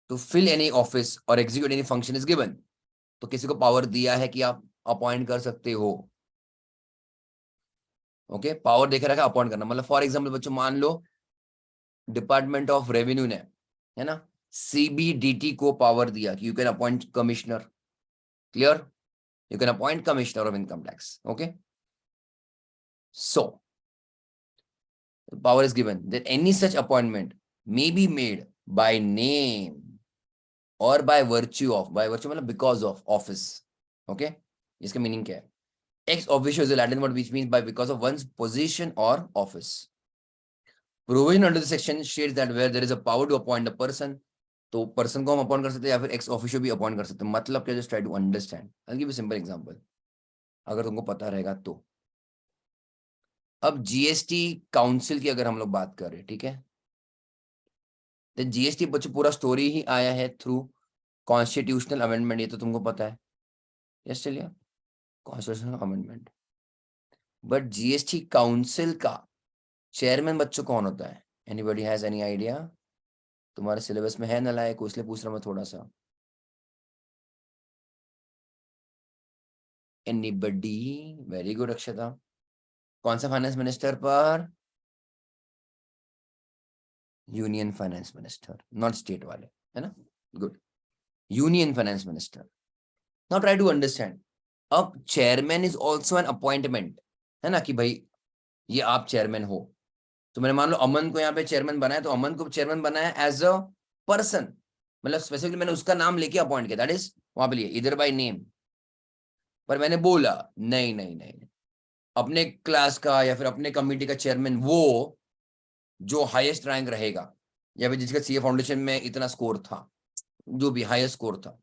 to fill any office or execute any function is given, तो किसी को पावर दिया है कि आप अपॉइंट कर सकते हो। ओके, पावर देखे रखा अपॉइंट करना, मतलब फॉर एग्जाम्पल बच्चों मान लो डिपार्टमेंट ऑफ रेवेन्यू ने, है ना, सीबीडीटी को पावर दिया कि you can appoint commissioner, clear, you can appoint commissioner of income tax. Okay, so the power is given that any such appointment may be made by name or by virtue of, by virtue मतलब because of office. Okay, इसका मीनिंग क्या है, ex officio is a Latin word which means by because of one's position or office. Provision under the section states that where there is a power to appoint a person, तो पर्सन को हम अपॉइंट कर सकते हैं या फिर एक्स ऑफिशियो भी अपॉइंट कर सकते हैं। मतलब क्या, just try to understand, I give you simple example अगर तुमको पता रहेगा तो। अब जीएसटी काउंसिल की अगर हम लोग बात करें, ठीक है, तो जीएसटी बच्चों पूरा स्टोरी ही आया है थ्रू कॉन्स्टिट्यूशनल अमेंडमेंट, ये तो तुमको पता है। यस चलिए, constitutional amendment, but GST council का चेयरमैन बच्चों कौन होता है? Anybody has any idea? तुम्हारे सिलेबस में है नालायक, इसलिए पूछ रहा मैं थोड़ा सा। एनीबॉडी? Very good Akshata. कौन सा फाइनेंस मिनिस्टर पर? Union finance minister, not state वाले, है ना? Good, union finance minister. Now try to understand. अब chairman is also an appointment, है ना, कि भाई ये आप चेयरमैन हो। तो मैंने मान लो अमन को यहाँ पे चेयरमैन बनाया, तो अमन को चेयरमैन बनाया एज अ पर्सन, मतलब स्पेसिफिकली मैंने उसका नाम लेके अपॉइंट किया, दैट इज वहां पे लिए इधर बाय नेम। पर मैंने बोला नहीं नहीं नहीं, अपने क्लास का या फिर अपने कमिटी का चेयरमैन वो जो हाईएस्ट रैंक रहेगा, या फिर जिसका सीए फाउंडेशन में इतना स्कोर था, जो भी हाईएस्ट स्कोर था।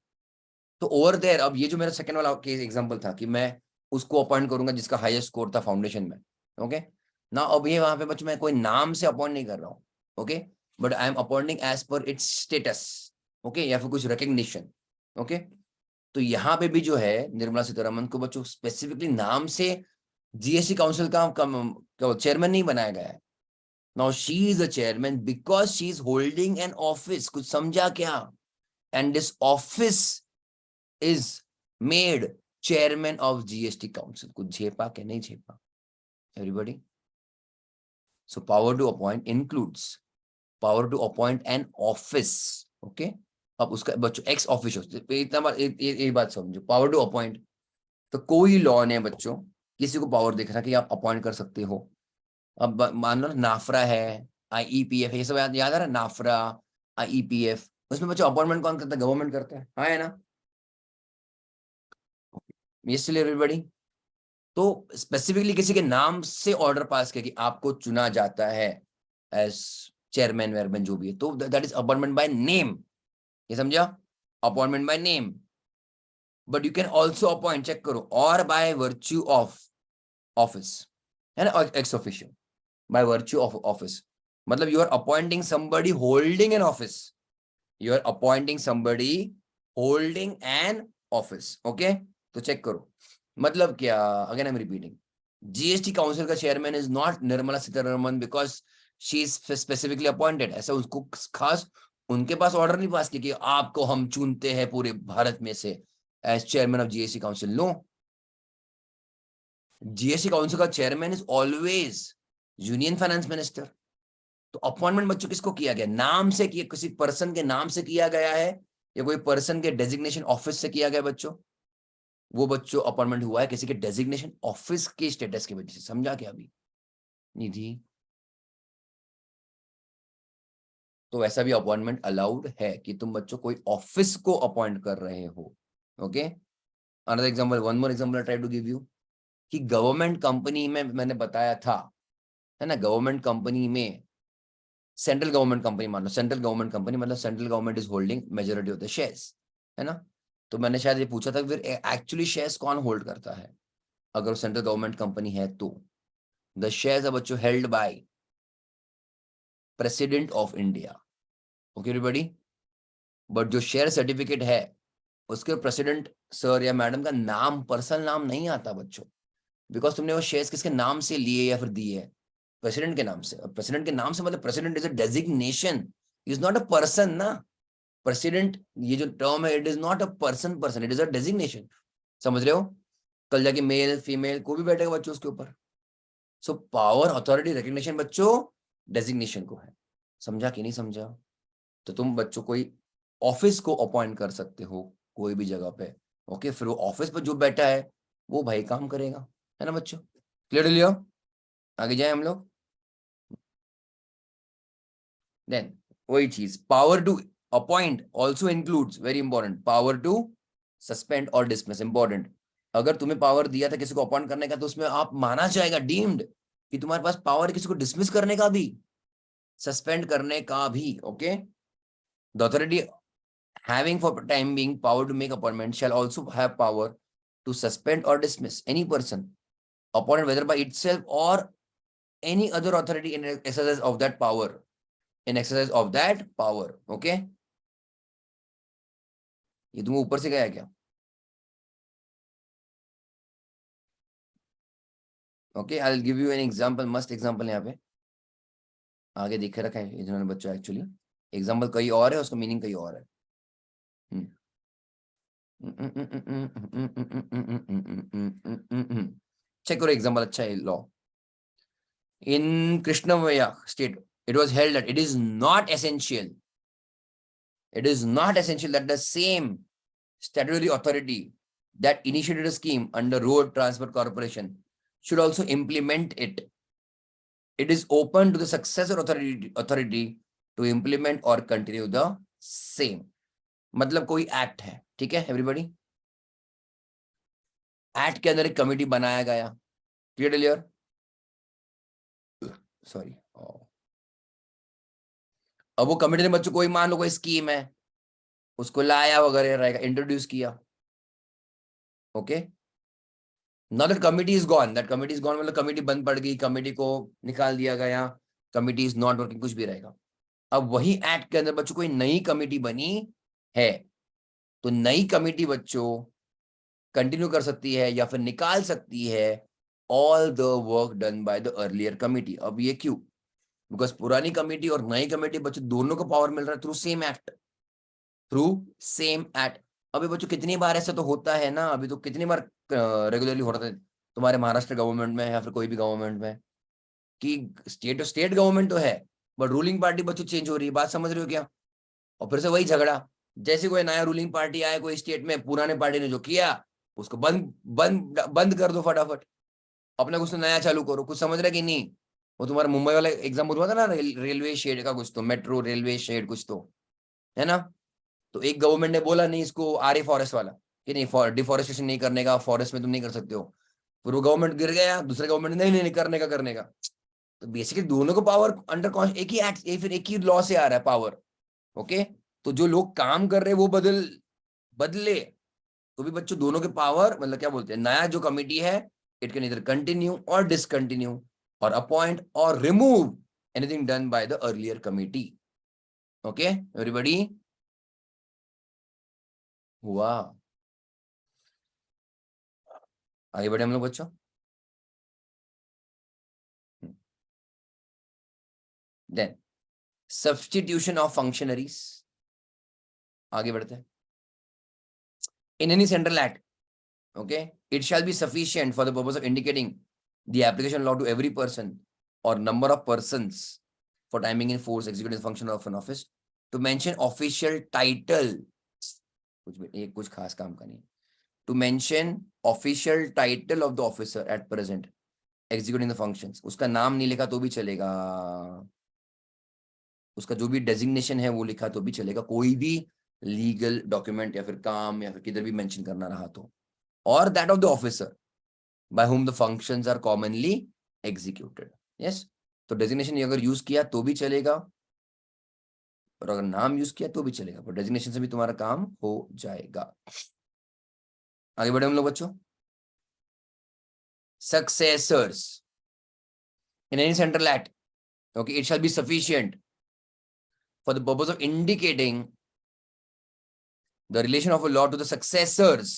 तो ओवर देयर, अब ये जो मेरा सेकंड वाला केस एग्जांपल था कि मैं उसको अपॉइंट करूंगा जिसका हाईएस्ट स्कोर था फाउंडेशन में। ओके ना, अब ये वहां पे बच्चों मैं कोई नाम से अपॉइंट नहीं कर रहा हूँ। Okay, but I am appointing as per its status. Okay, या फिर कुछ रिकग्निशन। ओके, तो यहाँ पे भी जो है निर्मला सीतारमन को बच्चों स्पेसिफिकली नाम से जीएसटी काउंसिल का चेयरमैन नहीं बनाया गया है। Now she is a chairman because she is holding an office. कुछ समझा क्या? And this office is made chairman of GST council. कुछ झेपा क्या नहीं झेपा? Everybody? So power to appoint includes power to appoint an office. Okay? अब उसका बच्चों एक्स ऑफिशियो, इतना बार एक बात समझो, पावर टू अपॉइंट तो कोई लॉ नहीं बच्चों किसी को पावर दिख रहा कि आप अपॉइंट कर सकते हो। अब मान लो नाफरा है, आईईपीएफ, ये सब याद आ रहा है, नाफरा, आईईपीएफ, उसमें बच्चों अपॉइंटमेंट कौन करता है? गवर्नमेंट करता है, हाँ है ना? इसलिए एवरीबडी, तो स्पेसिफिकली किसी के नाम से ऑर्डर पास किया कि आपको चुना जाता है एज चेयरमैन वेयरमैन जो भी है, तो that is appointment by name. ये समझा? Appointment by name. But you can also appoint, check करो, or by virtue of office, है ना, ex officio, by virtue of office. मतलब you are appointing somebody holding an office, you are appointing somebody holding an office. Okay, तो चेक करो मतलब क्या? Again I am repeating, GST council का chairman is not Nirmala Sitharaman because she is specifically appointed. ऐसा उसको खास उनके पास ऑर्डर नहीं पास किया कि आपको हम चुनते हैं पूरे भारत में से as chairman of GST council. No, GST council का chairman is always union finance minister. तो अपॉइंटमेंट बच्चों किसको किया गया? नाम से किया, किसी पर्सन के नाम से किया गया है या कोई पर्सन के डेजिग्नेशन ऑफिस से किया गया बच्चों? वो बच्चों अपॉइंटमेंट हुआ है किसी के डेजिग्नेशन ऑफिस के स्टेटस की वजह से। समझा क्या अभी निधि? तो वैसा भी अपॉइंटमेंट अलाउड है कि तुम बच्चों कोई ऑफिस को अपॉइंट कर रहे हो। Okay, another example, one more example I try to give you, कि गवर्नमेंट कंपनी में मैंने बताया था, है ना, गवर्नमेंट कंपनी में सेंट्रल गवर्नमेंट कंपनी, मान लो सेंट्रल गवर्नमेंट कंपनी, मतलब central government is holding majority of the shares, है ना? तो मैंने शायद ये पूछा था फिर एक्चुअली शेयर्स कौन होल्ड करता है अगर सेंट्रल गवर्नमेंट कंपनी है तो? द शेयर्स आर बच्चों held by president of India. Okay everybody, but जो शेयर सर्टिफिकेट है उसके प्रेसिडेंट सर या मैडम का नाम, पर्सनल नाम नहीं आता बच्चों, बिकॉज तुमने वो शेयर्स किसके नाम से लिए या फिर दिए है? प्रेसिडेंट के नाम से। प्रेसिडेंट के नाम से मतलब president is a designation, is not a person ना। प्रेसिडेंट ये जो टर्म है, it is not a person, person it is a designation. समझ रहे हो? कल जाके मेल फीमेल को भी बैठेगा बच्चों उसके ऊपर। सो पावर अथॉरिटी रिकग्निशन बच्चों डेजिग्नेशन को है। समझा कि नहीं समझा? तो तुम बच्चों कोई ऑफिस को अपॉइंट कर सकते हो कोई भी जगह पे। ओके, फिर वो ऑफिस पर जो बैठा है वो भाई काम करेगा, है ना बच्चों? क्लियर लियो? आगे जाए हम लोग। देन वही चीज, power to appoint also includes, very important, power to suspend और डिसमिस। इंपॉर्टेंट, अगर तुम्हें पावर दिया था किसी को अपॉइंट करने का तो उसमें आप माना जाएगा, डीम्ड, कि तुम्हारे पास पावर है किसी को डिसमिस करने का भी, सस्पेंड करने का भी। Okay, the authority having for time being power to make appointment shall also have power to suspend or dismiss any person appointed whether by itself or any other authority in exercise of that power, in exercise of that power. Okay, ये तुम्हें ऊपर से गया क्या? Okay, I will give you an example, मस्त एग्जांपल यहाँ पे आगे दिखे रखा है जिन्होंने बच्चों, एक्चुअली एग्जांपल कहीं और है, उसका मीनिंग कहीं और है। चेक करो एग्जांपल, अच्छा है law. In Krishnamaya state, it was held that it is not essential that the same statutory authority that initiated a scheme under Road Transport Corporation should also implement it. It is open to the successor authority to implement or continue the same. मतलब कोई एक्ट है, ठीक है एवरीबॉडी, एक्ट के अंदर एक कमेटी बनाया गया, क्लियर, सॉरी। अब वो कमेटी ने बच्चों कोई मान लो कोई स्कीम है, उसको लाया वगैरह रहेगा, इंट्रोड्यूस किया, okay. Now that committee is gone, मतलब कमिटी बंद पड़ गई, कमिटी को निकाल दिया गया, कमिटी इज नॉट वर्किंग, कुछ भी रहेगा। अब वही एक्ट के अंदर बच्चों कोई नई कमिटी बनी है, तो नई कमिटी बच्चों कंटिन्यू कर सकती है या फिर निकाल सकती है all the work done by the earlier committee. अब ये क्यों? बिकॉज पुरानी कमिटी और नई कमिटी बच्चों दोनों को पावर मिल रहा है थ्रू सेम एक्ट, अभी बच्चों कितनी बार ऐसा तो होता है ना, अभी तो कितनी बार रेगुलरली हो रहा था तुम्हारे महाराष्ट्र गवर्नमेंट में या फिर कोई भी गवर्नमेंट में, कि स्टेट गवर्नमेंट तो है बट रूलिंग पार्टी बच्चों चेंज हो रही है, बात समझ रहे हो क्या? और फिर से वही झगड़ा, जैसे कोई नया रूलिंग पार्टी आए कोई स्टेट में, पुराने पार्टी ने जो किया उसको बंद बंद बंद कर दो फटाफट, अपने कुछ तो नया चालू करो। कुछ समझ रहे कि नहीं? वो तुम्हारा मुंबई वाला एग्जाम हुआ था ना, रेलवे शेड का, कुछ तो मेट्रो रेलवे शेड कुछ तो है ना, तो एक गवर्नमेंट ने बोला नहीं इसको, आरे फॉरेस्ट वाला कि नहीं डिफॉरेस्टेशन नहीं करने का, फॉरेस्ट में तुम नहीं कर सकते हो, फिर वो गवर्नमेंट गिर गया, दूसरे गवर्नमेंट ने नहीं करने का। तो बेसिकली दोनों को पावर अंडर एक ही एक्ट, फिर एक ही लॉ से आ रहा है पावर, ओके। तो जो लोग काम कर रहे हैं वो बदले, तो भी बच्चों दोनों के पावर, मतलब क्या बोलते हैं, नया जो कमिटी है इट कैन इधर कंटिन्यू और डिसकंटिन्यू और अपॉइंट और remove anything done by the earlier committee. Okay everybody, हुआ? आगे बढ़े हम लोग बच्चों। देन सब्स्टिट्यूशन ऑफ फंक्शनरीज, आगे बढ़ते हैं। In any central act, okay, it shall be sufficient for the purpose of indicating the application law to every person or number of persons for timing in force executing the function of an office to mention official title, कुछ खास काम का नहीं, to mention official title of the officer at present executing the functions, उसका नाम नहीं लिखा तो भी चलेगा, उसका जो भी डेजिग्नेशन है वो लिखा तो भी चलेगा, कोई भी लीगल डॉक्यूमेंट या फिर काम या फिर किधर भी मेंशन करना रहा तो, or that of the officer by whom the functions are commonly executed. Yes, तो डेजिग्नेशन अगर यूज किया तो भी चलेगा और अगर नाम यूज किया तो भी चलेगा, पर डेजिग्नेशन से भी तुम्हारा काम हो जाएगा। आगे बढ़े हम लोग बच्चों। Successors in any central act, okay, it shall be sufficient for the purpose of indicating the relation of a law to the successors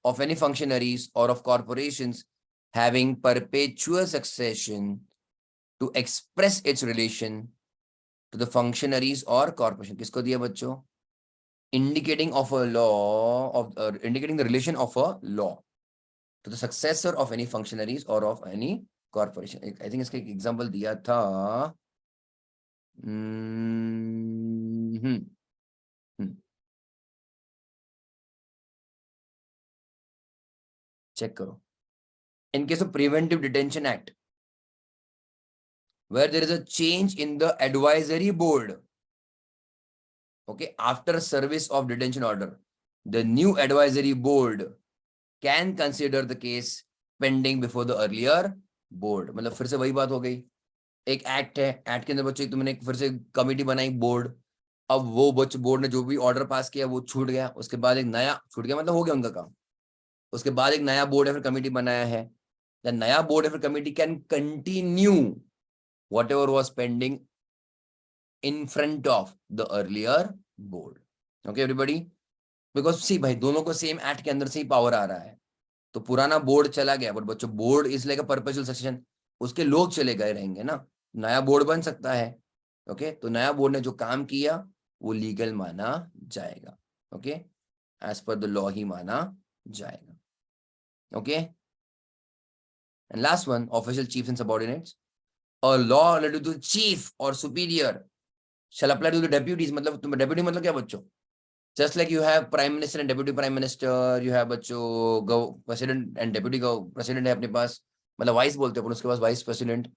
of any functionaries or of corporations having perpetual succession to express its relation to the functionaries or corporation। किसको दिया बच्चों? indicating of a law of indicating the relation of a law to the successor of any functionaries or of any corporation। I think इसका एक एग्जांपल दिया था, चेक करो। In case of preventive detention act, where there is a change in the advisory board, okay, after service of detention order, the new advisory board can consider the case pending before the earlier board। मतलब फिर से वही बात हो गई, एक एक्ट है, एक्ट के अंदर बच्चों तुमने फिर से कमेटी बनाई बोर्ड, अब वो बोर्ड ने जो भी ऑर्डर पास किया वो छूट गया, उसके बाद एक नया छूट गया मतलब हो गया उनका काम, उसके बाद एक नया बोर्ड या फिर कमेटी बनाया है, द नया बोर्ड या फिर committee can continue whatever was pending in front of the earlier board। okay everybody, because see भाई दोनों को सेम एक्ट के अंदर से ही पावर आ रहा है, तो पुराना बोर्ड चला गया, बट बच्चों board is like a perpetual succession, उसके लोग चले गए रहेंगे ना, नया बोर्ड बन सकता है। ओके, तो नया बोर्ड ने जो काम किया वो लीगल माना जाएगा। Okay, as per the law ही माना जाएगा। Okay, and last one, official chiefs and subordinates. A law related to chief or superior shall apply to the deputies। मतलब तुम डेप्यूटी मतलब क्या बच्चों, just like you have prime minister and deputy prime minister, you have बच्चों president and deputy president है अपने पास, मतलब वाइस बोलते हैं उसके पास vice president,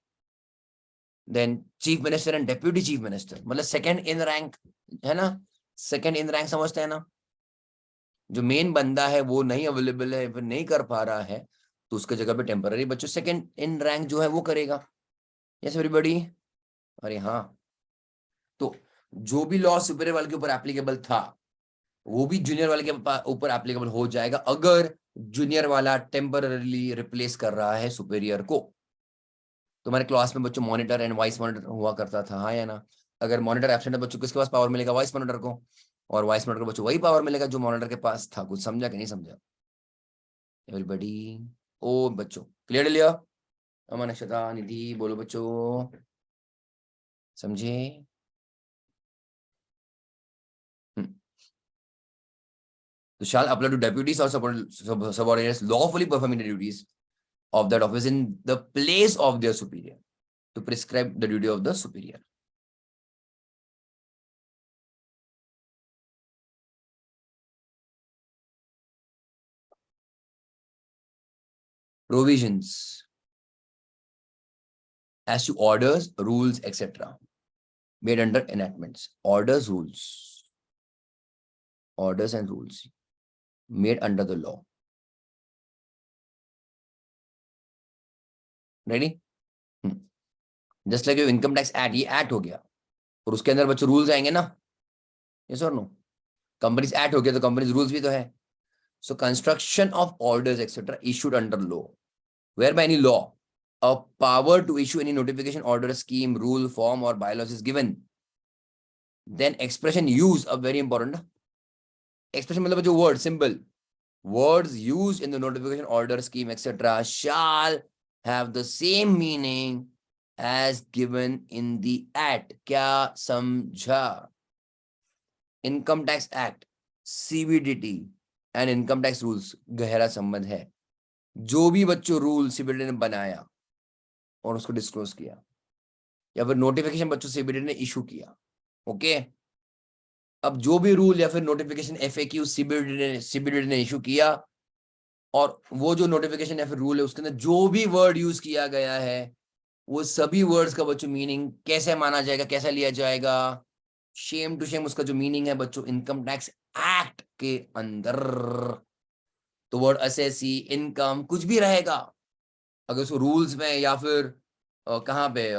then chief minister and deputy chief minister, मतलब सेकंड इन रैंक है ना, सेकंड इन रैंक समझते हैं ना, जो मेन बंदा है वो नहीं अवेलेबल है, फिर नहीं कर पा रहा है, तो उसके जगह पे टेम्पररी बच्चों सेकंड इन रैंक जो है वो करेगा। यस एवरीबॉडी, अरे हाँ, तो जो भी लॉ सुपीरियर वाले के ऊपर एप्लीकेबल था वो भी जूनियर वाले के ऊपर एप्लीकेबल हो जाएगा, अगर जूनियर वाला टेम्पररीली रिप्लेस कर रहा है सुपीरियर को। तुम्हारे क्लास में बच्चों मॉनिटर एंड वाइस मॉनिटर हुआ करता था, हाँ या ना? अगर मॉनिटर एब्सेंट है बच्चों, किसके पास पावर मिलेगा? वाइस मॉनिटर को। और वाइस मॉनिटर को बच्चों वही पावर मिलेगा जो मॉनिटर के पास था। कुछ समझा कि नहीं समझा एवरीबॉडी? ओ बच्चों क्लियर लिया? अमन, अक्षता, निधि बोलो बच्चों, समझे? तो shall apply to deputies or subordinates lawfully performing the duties of that office in the place of their superior, to prescribe the duty of the superior. Provisions as to orders, rules, etc. made under enactments. Orders, and rules made under the law. Ready? Just like your income tax act, ये act हो गया और उसके अंदर बच्चों rules आएंगे ना? Yes or no? Companies act हो गया तो companies rules भी तो है. So construction of orders etc. issued under law, whereby any law, a power to issue any notification, order, scheme, rule, form or bylaws is given, then expression use a very important expression, मतलब जो word, symbol, words used in the notification, order, scheme etc. shall have the same meaning as given in the act. क्या समझा? Income tax act, CBDT and income tax rules गहरा संबंध है। जो भी बच्चों रूल सीबीडीटी ने बनाया और उसको डिस्क्लोज किया, या फिर नोटिफिकेशन बच्चों सीबीडीटी ने इशू किया, ओके, अब जो भी रूल या फिर नोटिफिकेशन एफएक्यू सीबीडीटी ने इशू किया, और वो जो नोटिफिकेशन या फिर रूल है उसके अंदर जो भी वर्ड यूज किया गया है, वो सभी वर्ड्स का बच्चों मीनिंग कैसे माना जाएगा, कैसा लिया जाएगा? शेम टू शेम उसका जो मीनिंग है बच्चों इनकम टैक्स एक्ट के अंदर। तो वर्ड असेसी, इनकम कुछ भी रहेगा, अगर उसको रूल्स में या फिर कहाँ पे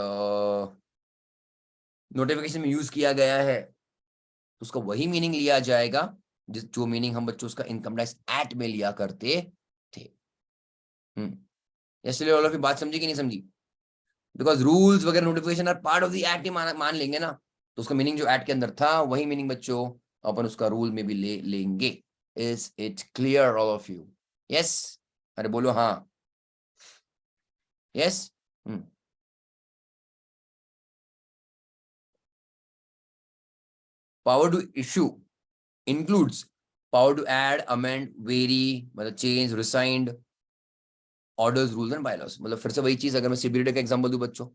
नोटिफिकेशन में यूज किया गया है, तो उसका वही मीनिंग लिया जाएगा जो मीनिंग हम बच्चों उसका इनकम टैक्स एक्ट में लिया करते थे। इसलिए ऑल ऑफ यू बात समझी कि नहीं समझी? बिकॉज रूल्स वगैरह notification are part of the act ही मान लेंगे ना, तो उसका मीनिंग जो एक्ट के अंदर था वही मीनिंग बच्चों अपन उसका रूल में भी ले लेंगे। Is it clear all of you? Yes, अरे बोलो हाँ, yes. Power to issue includes power to add, amend, vary, मतलब change, rescind orders, rules and bylaws। मतलब फिर से वही चीज, अगर मैं सीबीडीटी का एग्जांपल दूं बच्चों,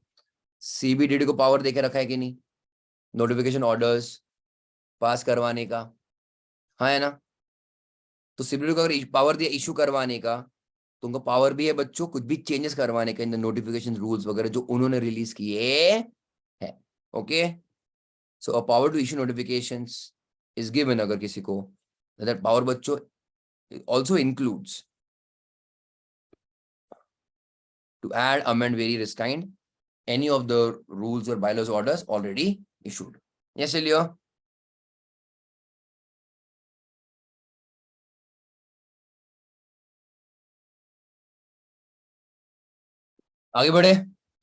सीबीडीटी को पावर देके रखा है कि नहीं नोटिफिकेशन ऑर्डर्स पास करवाने का, हाँ है ना? तो सीबीडीटी को अगर पावर दिया इशू करवाने का, तो उनको पावर भी है बच्चों कुछ भी चेंजेस करवाने का इन द नोटिफिकेशन रूल्स वगैरह जो उन्होंने रिलीज किए हैं। Okay, so a power to issue notifications is given, अगर किसी को, दैट पावर बच्चों also includes to add, amend, vary, rescind any of the rules or bylaws orders already issued. Yes, Elio? आगे बढ़े,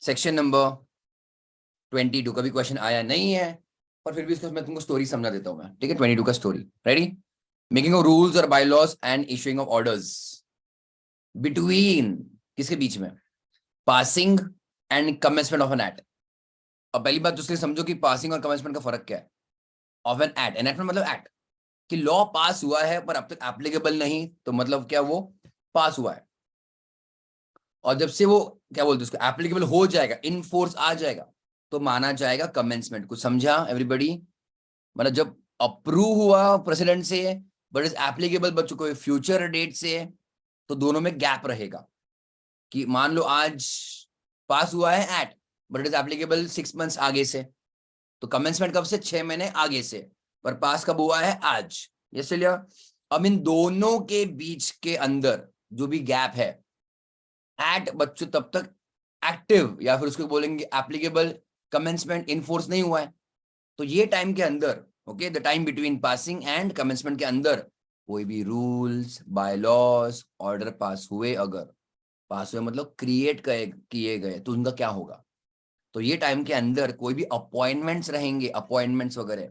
सेक्शन नंबर 22 का भी क्वेश्चन आया नहीं है, और फिर भी इसको मैं तुमको स्टोरी समझा देता हूँ मैं, ठीक है? 22 का story, ready? Making of rules और bylaws and issuing of orders. Between, किसके बीच में, passing and commencement of an act. अब पहली बात दूसरी समझो कि पासिंग और कमेंसमेंट का फर्क क्या है। ऑफ एन एक्ट, एनएक्टमेंट मतलब एक्ट, कि लॉ पास हुआ है पर अब तक एप्लीकेबल नहीं, तो मतलब क्या, वो पास हुआ है, और जब से वो क्या बोलते हैं उसको एप्लीकेबल हो जाएगा, इन फोर्स आ जाएगा, तो माना जाएगा कमेंसमेंट। कुछ समझा एवरीबॉडी? मतलब जब अप्रूव हुआ प्रेसिडेंट से बट इज एप्लीकेबल बच्चों को फ्यूचर डेट से, तो दोनों में गैप रहेगा। कि मान लो आज पास हुआ है act but it is applicable 6 months आगे से, तो कमेंसमेंट कब से, 6 महीने आगे से, पर पास कब हुआ है, आज। ये चलिए, अब इन दोनों के बीच के अंदर जो भी गैप है, एक्ट बच्चों तब तक एक्टिव या फिर उसको बोलेंगे एप्लीकेबल, कमेंसमेंट इन फोर्स नहीं हुआ है। तो ये टाइम के अंदर, okay, the time between passing and commencement के अंदर कोई भी rules, bylaws, order pass हुए, अगर पास हुए मतलब क्रिएट किए गए, तो उनका क्या होगा। तो ये टाइम के अंदर कोई भी अपॉइंटमेंट्स रहेंगे, अपॉइंटमेंट्स वगैरह,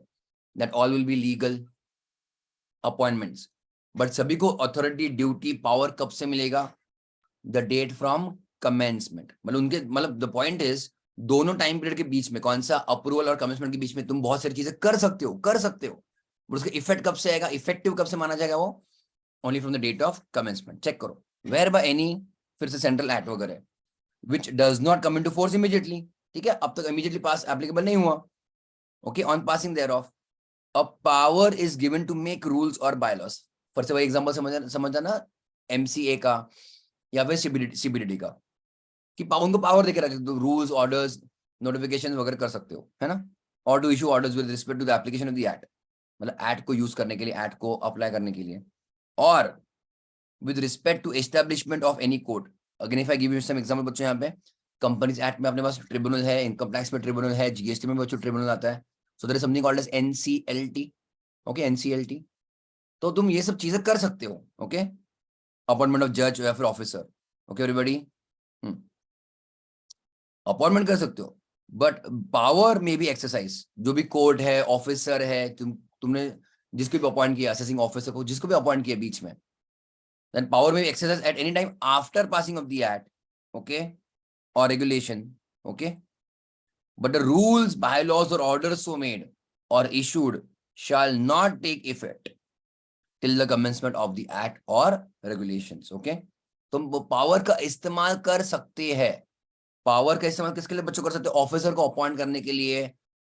that all will be legal appointments. But सभी को अथॉरिटी, ड्यूटी, पावर कब से मिलेगा, द डेट फ्रॉम कमेंसमेंट। मतलब उनके, मतलब द पॉइंट इज, दोनों टाइम पीरियड के बीच में, कौन सा, अप्रूवल और कमेंसमेंट के बीच में तुम बहुत सारी चीजें कर सकते हो, बट उसका इफेक्ट कब से आएगा, इफेक्टिव कब से माना जाएगा वो, only from the date of commencement. Check करो, वेयर बाय एनी, फिर से सेंट्रल एक्ट वगैरह, which does not come into force immediately, ठीक है, अब तक इमीडिएटली पास एप्लीकेबल नहीं हुआ, okay, on passing thereof, a power is given to make rules और बायलॉस। फिर से वही एग्जांपल समझना ना, एमसीए का या फिर सीबीडीटी का, कि उनको पावर देके रखे, तो रूल्स, ऑर्डर्स, नोटिफिकेशन वगैरह कर सकते हो, है ना, और to issue orders with respect to the application of the act, मतलब एक्ट को यूज करने के लिए, एक्ट को अप्लाई करने के लिए, और with respect to establishment of any court. Again if I give you some example बच्चों, यहाँ पे कंपनीज एक्ट में अपने पास ट्रिब्यूनल है, इनकम टैक्स में ट्रिब्यूनल है, जीएसटी में बच्चों ट्रिब्यूनल आता है, so there is something called as NCLT, okay, NCLT. तो तुम ये सब चीजें कर सकते हो, ओके, अपॉइंटमेंट ऑफ जज या फिर ऑफिसर, ओके एवरीबॉडी, अपॉइंटमेंट कर सकते हो, बट पावर में भी एक्सरसाइज, जो भी कोर्ट है, ऑफिसर है, तुमने जिसको भी अपॉइंट किया, असेसिंग ऑफिसर को जिसको भी अपॉइंट किया बीच में, then power may be exercised at any time after passing of the act, okay, or regulation, okay, but the rules, bylaws or orders so made or issued shall not take effect till the commencement of the act or regulations, okay। तुम वो पावर का इस्तेमाल कर सकते हैं। पावर का इस्तेमाल किसके लिए बच्चों कर सकते हो, ऑफिसर को अपॉइंट करने के लिए,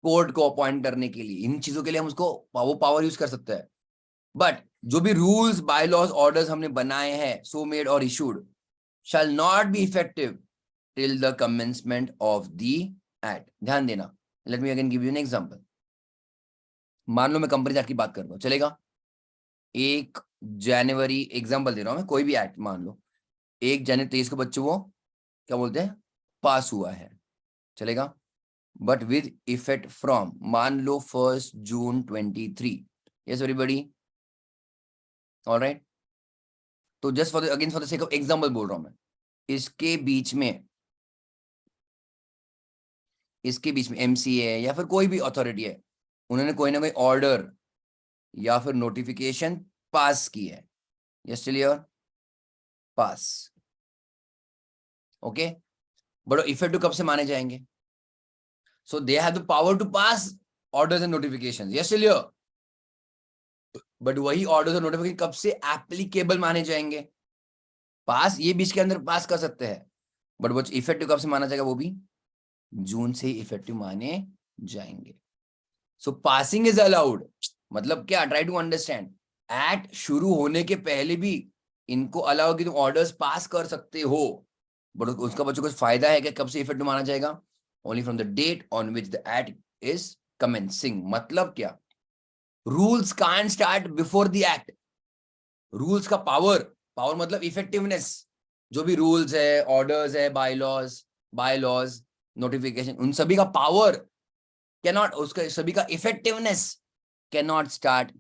कोर्ट को अपॉइंट करने के लिए, इन चीजों के लिए हम उसको वो पावर यूज कर सकते हैं। बट जो भी रूल्स, बायलॉज, ऑर्डर्स हमने बनाए हैं, सो मेड और issued, shall not be effective till the commencement of the act। ध्यान देना, let me again give you an example। मान लो मैं कंपनी एक्ट की बात कर रहा हूं, चलेगा, 1 जनवरी, एग्जाम्पल दे रहा हूं मैं, कोई भी एक्ट मान लो 1 जनवरी 23 को बच्चों वो क्या बोलते हैं, पास हुआ है, चलेगा, बट विद इफेक्ट फ्रॉम, मान लो 1 जून 23। Yes everybody, alright. तो just for again for the sake of example बोल रहा हूं मैं, इसके बीच में, एमसीए या फिर कोई भी अथॉरिटी है, उन्होंने कोई ना कोई ऑर्डर या फिर नोटिफिकेशन पास की है, यस चलिए, पास, ओके, बट इफेक्टिव कब से माने जाएंगे, so they have the power to pass orders and notification, yes चलिए, बट वही ऑर्डर्स और नोटिफिकेशन कब से एप्लीकेबल माने जाएंगे, पास, ये बीच के अंदर पास कर सकते हैं, बट वो इफेक्टिव कब से माना जाएगा, वो भी जून से ही इफेक्टिव माने जाएंगे। सो पासिंग इज अलाउड, मतलब क्या, ट्राई टू अंडरस्टैंड, एक्ट शुरू होने के पहले भी इनको अलाउ कि तुम ऑर्डर्स पास कर सकते हो, बट उसका बच्चों को फायदा है कि कब से इफेक्टिव माना जाएगा, only from the date on which the act is commencing. मतलब क्या, rules can't start before the act, rules का पावर, पावर मतलब इफेक्टिवनेस, जो भी रूल्स है, ऑर्डर्स है, बाय लॉज नोटिफिकेशन, उन सभी का पावर कैनॉट, उसका सभी का effectiveness cannot start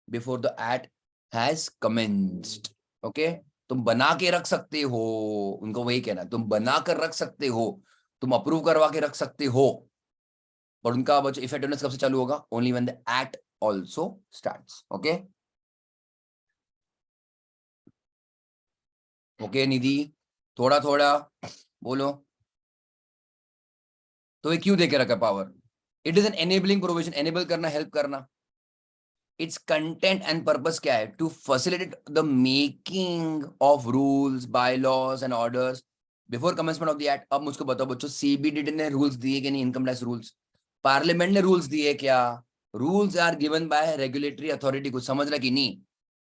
before the act has commenced, okay. तुम बना के रख सकते हो, उनको वही कहना, तुम बना कर रख सकते हो, तुम अप्रूव करवा के रख सकते हो, पर उनका इफेक्टिवनेस कब से चालू होगा, only when the act also starts, okay. Okay Nidhi, थोड़ा थोड़ा बोलो। तो ये क्यों देके रखा power? It is an enabling provision, enable करना, हेल्प करना। इट्स कंटेंट एंड पर्पस क्या है? To facilitate the making of rules, bylaws and orders before commencement of the act. अब मुझको बताओ बच्चों, सीबीडी ने रूल्स दिए कि नहीं? इनकम टैक्स रूल्स पार्लियामेंट ने रूल्स दिए क्या? Rules are given by regulatory authority. कुछ समझ रहा कि नहीं?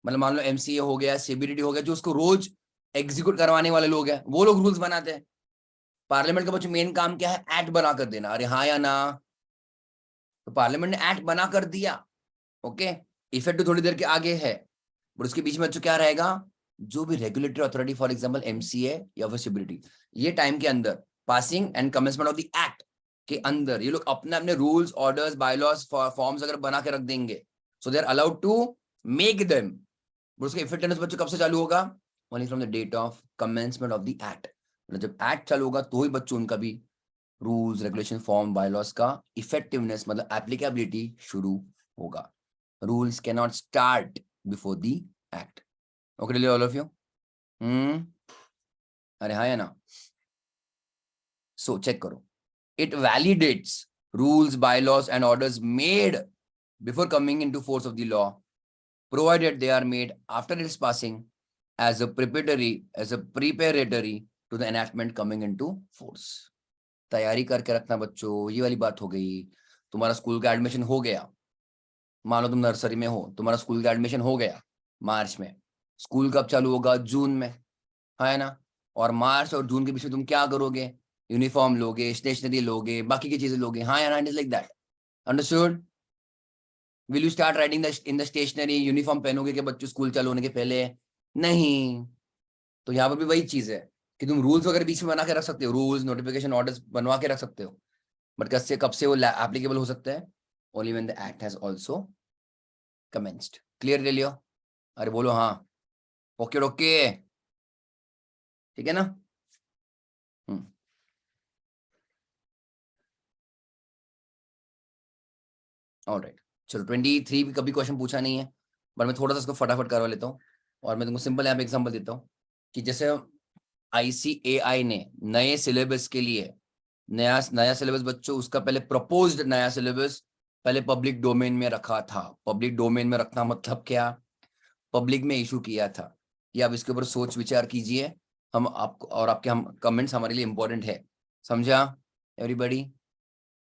मतलब मान लो एमसीए हो गया, सीबीडी हो गया, जो उसको रोज एग्जीक्यूट करवाने वाले लोग हैं, वो लोग रूल्स बनाते हैं। पार्लियामेंट का बच्चों मेन काम क्या है? एक्ट बना कर देना। अरे हाँ या ना? तो पार्लियामेंट ने एक्ट बना कर दिया, ओके, इफेक्ट तो थोड़ी देर के आगे है, बट उसके बीच में बच्चों क्या रहेगा? जो भी regulatory authority, for example MCA या फिर सीबीडी, ये टाइम के अंदर passing and commencement of the act के अंदर ये लोग अपने अपने रूल्स, ऑर्डर्स, बायलॉज, फॉर्म्स अगर बना के रख देंगे, so they are allowed to make them. But उसका इफेक्टिवनेस बच्चों कब से चालू होगा? Only from the date of commencement of the act. मतलब जब एक्ट चालू होगा तो ही बच्चों उनका भी रूल्स, रेगुलेशन, फॉर्म, बायलॉज का इफेक्टिवनेस मतलब एप्लीकेबिलिटी शुरू होगा। Rules can not start before the act. Okay all of you? अरे हाँ या ना? सो चेक करो, it validates rules, bylaws and orders made before coming into force of the law, provided they are made after its passing as a preparatory to the enactment coming into force। तैयारी करके रखना बच्चों, ये वाली बात हो गई। तुम्हारा स्कूल का एडमिशन हो गया, मान लो तुम नर्सरी में हो, तुम्हारा स्कूल का एडमिशन हो गया मार्च में, स्कूल कब चालू होगा? जून में, है ना? और मार्च और जून के बीच में तुम क्या करोगे? यूनिफॉर्म लोगे, स्टेशनरी लोगे, बाकी की चीजें लोगे, हाँ या ना? It is like that, understood? Will you start writing in the stationery? Uniform पहनोगे कि बच्चों स्कूल चालू होने के पहले? नहीं। तो यहाँ पर भी वही चीज है कि तुम रूल्स वगैरह बीच में बना के रख सकते हो, रूल्स, नोटिफिकेशन, ऑर्डर्स बनवा के रख सकते हो, बट कब से वो एप्लीकेबल हो सकता है? Only when the act has also commenced. Clear ले लियो? अरे बोलो हाँ। ओके ओके, ठीक है ना? ऑलराइट, चलो 23 भी कभी क्वेश्चन पूछा नहीं है, बट मैं थोड़ा सा इसको फटाफट करवा लेता हूँ। और मैं तुमको सिंपल यहाँ पे एग्जाम्पल देता हूँ कि जैसे आईसीएआई ने नए सिलेबस के लिए नया नया सिलेबस बच्चों, उसका पहले प्रपोज्ड नया सिलेबस पहले पब्लिक डोमेन में रखा था। पब्लिक डोमेन में रखना मतलब क्या? पब्लिक में इशू किया था। कि आप इसके ऊपर सोच विचार कीजिए, हम आपको और आपके हम कमेंट्स हमारे लिए इंपॉर्टेंट है, समझा एवरीबॉडी?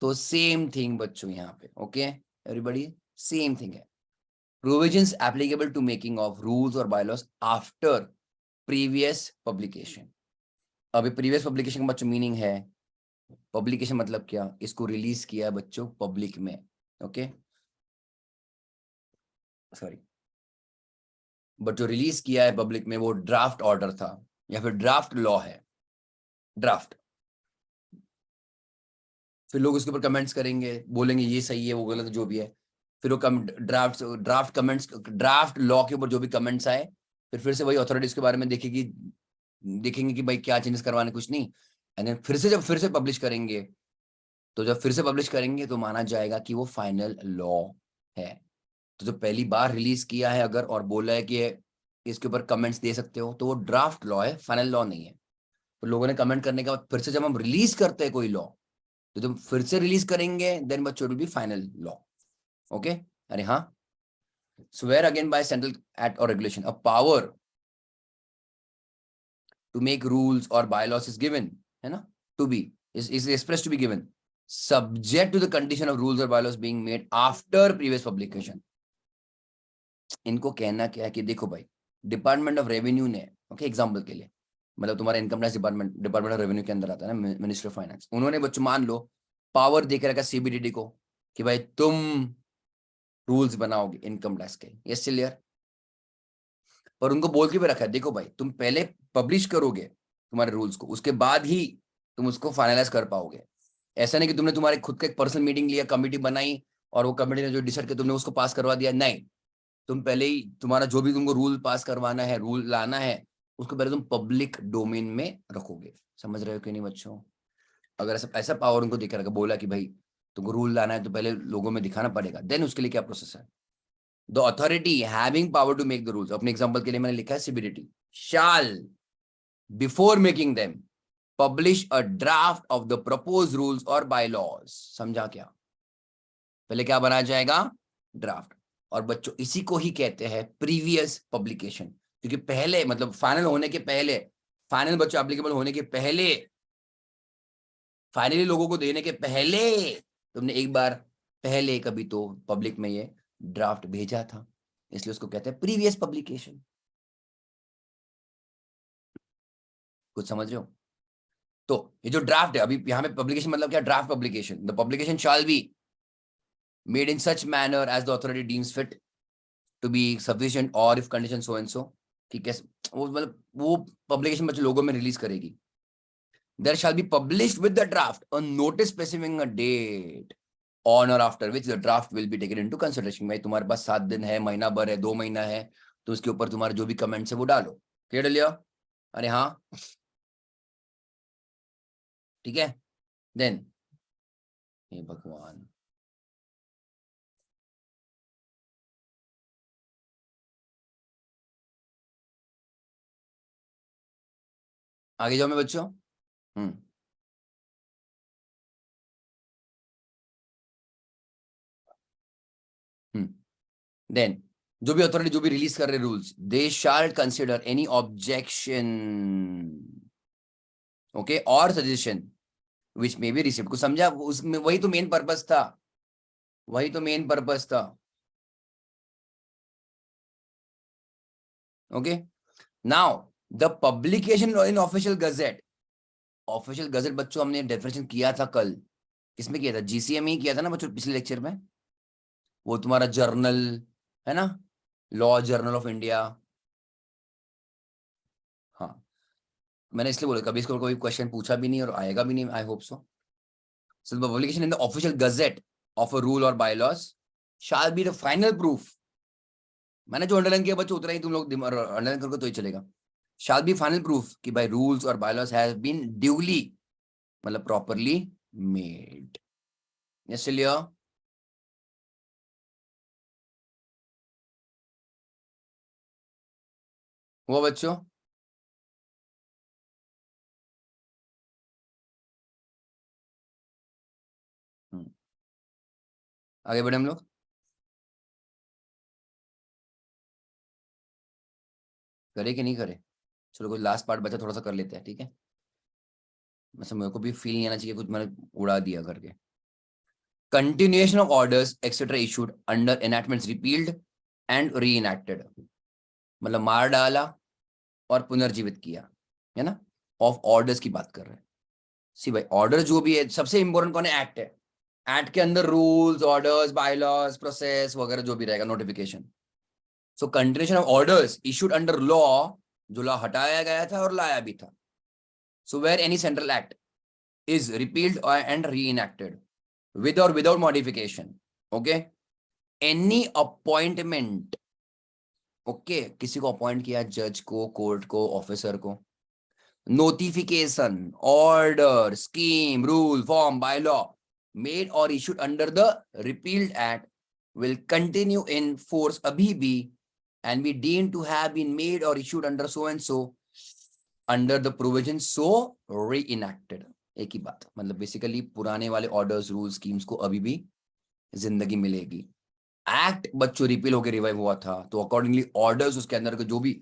तो सेम थिंग बच्चों यहाँ पे, ओके एवरीबॉडी, सेम थिंग है। Provisions applicable to making of rules और बायलॉज आफ्टर प्रीवियस पब्लिकेशन। अभी प्रीवियस पब्लिकेशन का बच्चों मीनिंग है, पब्लिकेशन मतलब क्या? इसको रिलीज किया है बच्चों पब्लिक में, ओके, सॉरी, बट जो रिलीज किया है पब्लिक में वो ड्राफ्ट ऑर्डर था या फिर ड्राफ्ट लॉ है, ड्राफ्ट। फिर लोग उसके ऊपर कमेंट्स करेंगे, बोलेंगे ये सही है, वो गलत, जो भी है। फिर वो ड्राफ्ट कमेंट्स, ड्राफ्ट लॉ के ऊपर जो भी कमेंट्स आए, फिर से वही अथॉरिटीज के बारे में देखेंगे कि भाई क्या चेंजेस करवाने, कुछ नहीं। एंड देन फिर से पब्लिश करेंगे। तो जब फिर से पब्लिश करेंगे तो माना जाएगा कि वो फाइनल लॉ है। तो जो पहली बार रिलीज किया है अगर और बोला है कि इसके ऊपर कमेंट्स दे सकते हो, तो वो ड्राफ्ट लॉ है, फाइनल लॉ नहीं है। तो लोगों ने कमेंट करने के बाद फिर से जब हम रिलीज करते हैं कोई लॉ, तो जब फिर से रिलीज करेंगे देन बच्चों will be final law, okay? अरे हाँ, swear again by central act और regulation a power to make rules और बायलॉज इज गिवन, है ना? To be is expressed to be given subject to the condition of rules or bylaws being made after previous publication। इनको कहना क्या है कि देखो भाई, डिपार्टमेंट ऑफ रेवेन्यू ने, ओके एग्जांपल के लिए, मतलब तुम्हारा income tax department of revenue के अंदर आता है ना, मिनिस्ट्री ऑफ फाइनेंस, उन्होंने बच्चों मान लो पावर दे के रखा सीबीडीटी को कि भाई तुम रूल्स बनाओगे इनकम टैक्स के, यस क्लियर? पर उनको बोल के भी रखा है, देखो भाई तुम पहले पब्लिश करोगे तुम्हारे रूल्स को, उसके बाद ही तुम उसको फाइनलाइज कर पाओगे। ऐसा नहीं कि तुमने तुम्हारे खुद का एक पर्सनल मीटिंग लिया, कमिटी बनाई और वो कमिटी ने जो डिसाइड किया तुमने उसको पास करवा दिया, नहीं। तुम पहले ही तुम्हारा जो भी तुमको रूल पास करवाना है, रूल लाना है, उसको पहले तुम पब्लिक डोमेन में रखोगे। समझ रहे हो कि नहीं बच्चों? अगर ऐसा पावर उनको दिखा रखा, बोला कि भाई तुमको रूल लाना है तो पहले लोगों में दिखाना पड़ेगा, देन उसके लिए क्या प्रोसेस है? The authority having power to make the rules, अपने एग्जांपल के लिए मैंने लिखा है CBDT, shall before making them publish a draft of the proposed rules और बाय लॉज। समझा क्या? पहले क्या बनाया जाएगा? ड्राफ्ट। और बच्चों इसी को ही कहते हैं प्रीवियस पब्लिकेशन, क्योंकि पहले मतलब फाइनल होने के पहले, फाइनल बच्चों एप्लीकेबल होने के पहले, फाइनली लोगों को देने के पहले तुमने एक बार पहले कभी तो पब्लिक में ये ड्राफ्ट भेजा था, इसलिए उसको कहते हैं प्रीवियस पब्लिकेशन। कुछ समझ रहे हो? तो ये जो ड्राफ्ट है, अभी यहाँ पे पब्लिकेशन मतलब क्या? Draft publication. The publication shall be made in such manner as the authority deems fit to be sufficient और if condition so and so. ठीक है, वो मतलब वो पब्लिकेशन बच्चे लोगों में रिलीज करेगी। There shall be published with the draft a notice specifying a date on or after which the draft will be taken into consideration. भाई तुम्हारे पास 7 दिन है, महीना भर है, 2 महीना है, तो उसके ऊपर तुम्हारे जो भी कमेंट्स है वो डालो। क्लियर लिया? अरे हाँ, ठीक है। देन हे भगवान, आगे जाओ मैं बच्चों। हम्म देन जो भी अथॉरिटी जो भी रिलीज कर रहे रूल्स, दे शाल कंसिडर एनी ऑब्जेक्शन, ओके, और suggestion which may be received. को समझा? उसमें वही तो मेन पर्पस था, वही तो मेन पर्पस था। Okay, now the publication in official gazette. Official gazette बच्चों हमने डेफिनेशन किया था कल, किसमें किया था? जीसीए में ही किया था ना बच्चों, पिछले लेक्चर में। वो तुम्हारा जर्नल है ना, लॉ जर्नल ऑफ इंडिया। हाँ, मैंने इसलिए बोला कभी इसको कोई क्वेश्चन पूछा भी नहीं और आएगा भी नहीं, I hope so. So the publication in the official gazette of a rule or bylaws shall be the final proof। मैंने जो अंडरलाइन किया बच्चों उतना ही तुम लोग अंडरलाइन करोगे तो ही चलेगा। shall be final proof कि भाई rules और bylaws have been duly मतलब properly made। yes लिया? हुआ बच्चों? आगे बढ़े हम लोग। करे कि नहीं करे? चलो कोई लास्ट पार्ट बचा, थोड़ा सा कर लेते हैं, ठीक है। वैसे मेरे को भी फील नहीं आना चाहिए कुछ मैंने उड़ा दिया करके। Continuation of orders etcetera issued under enactments repealed and reenacted, मतलब मार डाला और पुनर्जीवित किया, है ना। ऑफ ऑर्डर्स की बात कर रहे हैं। सी भाई ऑर्डर जो भी है, सबसे इंपॉर्टेंट कौन है? एक्ट है। एक्ट के अंदर रूल्स, ऑर्डर्स, बायलॉज, प्रोसेस वगैरह जो भी रहेगा, notification. So continuation of orders issued under law, जो लॉ हटाया गया था और लाया भी था। So where any central act is repealed and reenacted with और without modification, okay. Any appointment, okay, किसी को अपॉइंट किया, जज को, कोर्ट को, ऑफिसर को, notification, order, scheme, rule, form, bylaw made or issued under the repealed act will continue in force abhi bhi and be deemed to have been made or issued under so and so under the provision so reenacted। एक ही बात, मतलब बेसिकली पुराने वाले ऑर्डर्स, रूल, स्कीम्स को अभी भी जिंदगी मिलेगी। एक्ट बच्चों रिपील होकर रिवाइव हुआ था, तो अकॉर्डिंगली ऑर्डर्स, उसके अंदर के जो भी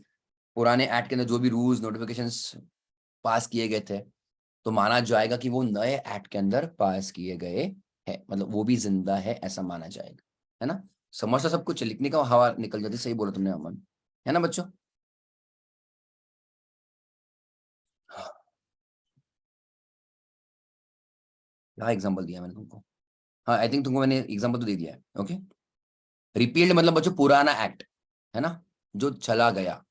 पुराने एक्ट के अंदर जो भी रूल्स, नोटिफिकेशंस पास किए गए थे, तो माना जाएगा कि वो नए एक्ट के अंदर पास किए गए हैं, मतलब वो भी जिंदा है ऐसा माना जाएगा, है ना। समझता सब कुछ, लिखने का हवा निकल जाती। सही बोला तुमने अमन, है ना बच्चों। क्या एग्जांपल दिया मैंने तुमको? हाँ, आई थिंक तुमको मैंने एग्जांपल तो दे दिया है, ओके। रिपील्ड मतलब बच्चों पुराना एक्ट, है ना, जो चला गया।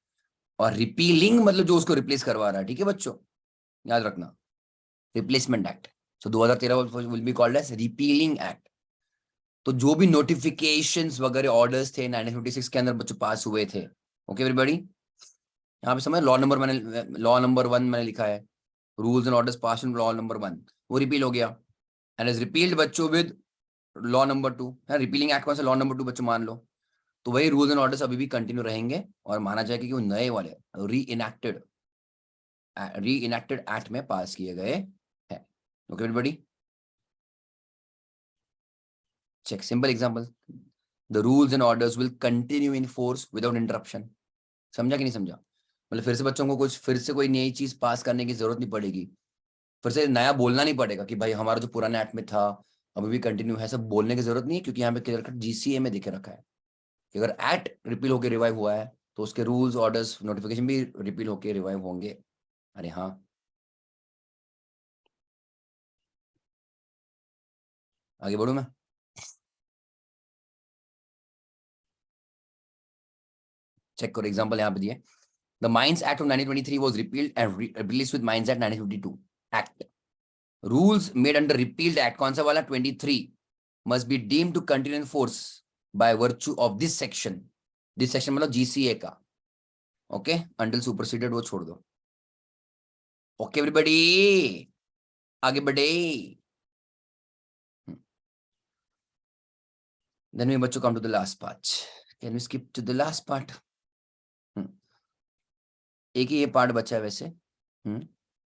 और रिपीलिंग मतलब जो उसको रिप्लेस करवा रहा है, ठीक है बच्चों, याद रखना। Replacement act, so 2013 will be called as repealing act. तो जो भी नोटिफिकेशंस वगैरह ऑर्डर्स थे 1956 के अंदर बच्चों पास हुए थे, ओके एवरीबॉडी, यहाँ पे समझ। लॉ नंबर मैंने, लॉ नंबर 1 मैंने लिखा है, rules and orders pass in law number 1, वो रिपील हो गया एंड इज रिपील्ड बच्चों विद लॉ नंबर 2 है। रिपीलिंग एक्ट कौन सा? लॉ नंबर 2 बच्चों मान लो। तो वही रूल्स एंड ऑर्डर्स अभी भी कंटिन्यू रहेंगे और माना जाएगा कि वो नए वाले री इनैक्टेड री इनेक्टेड एक्ट में पास किए गए हैं। Okay everybody, check simple example, the rules and orders will continue in force without interruption. समझा कि नहीं समझा? मतलब फिर से बच्चों को कुछ फिर से कोई नई चीज पास करने की जरूरत नहीं पड़ेगी, फिर से नया बोलना नहीं पड़ेगा कि भाई हमारा जो पुराना एक्ट में था अभी भी कंटिन्यू है, सब बोलने की जरूरत नहीं है, क्योंकि यहाँ पे क्लियर कट जीसीए में दिखे रखा है कि अगर एक्ट रिपील होकर रिवाइव हुआ है तो उसके रूल्स ऑर्डर्स नोटिफिकेशन भी रिपील होकर रिवाइव होंगे। अरे हाँ, आगे बढ़ू मैं? चेक करो एग्जांपल यहाँ पे दिए, the mines act of 1923 was repealed and replaced with mines act 1952 act. Rules made under repealed act कौन सा वाला? 23 must be deemed to continue in force by virtue of this section. This section मतलब जीसीए का। ओके, अंटिल सुपरसीडेड वो छोड़ दो। ओके एवरीबॉडी, आगे बढ़े। Then we bachcho come to the last part. Can we skip to the last part? एक ही ये पार्ट बचा है वैसे।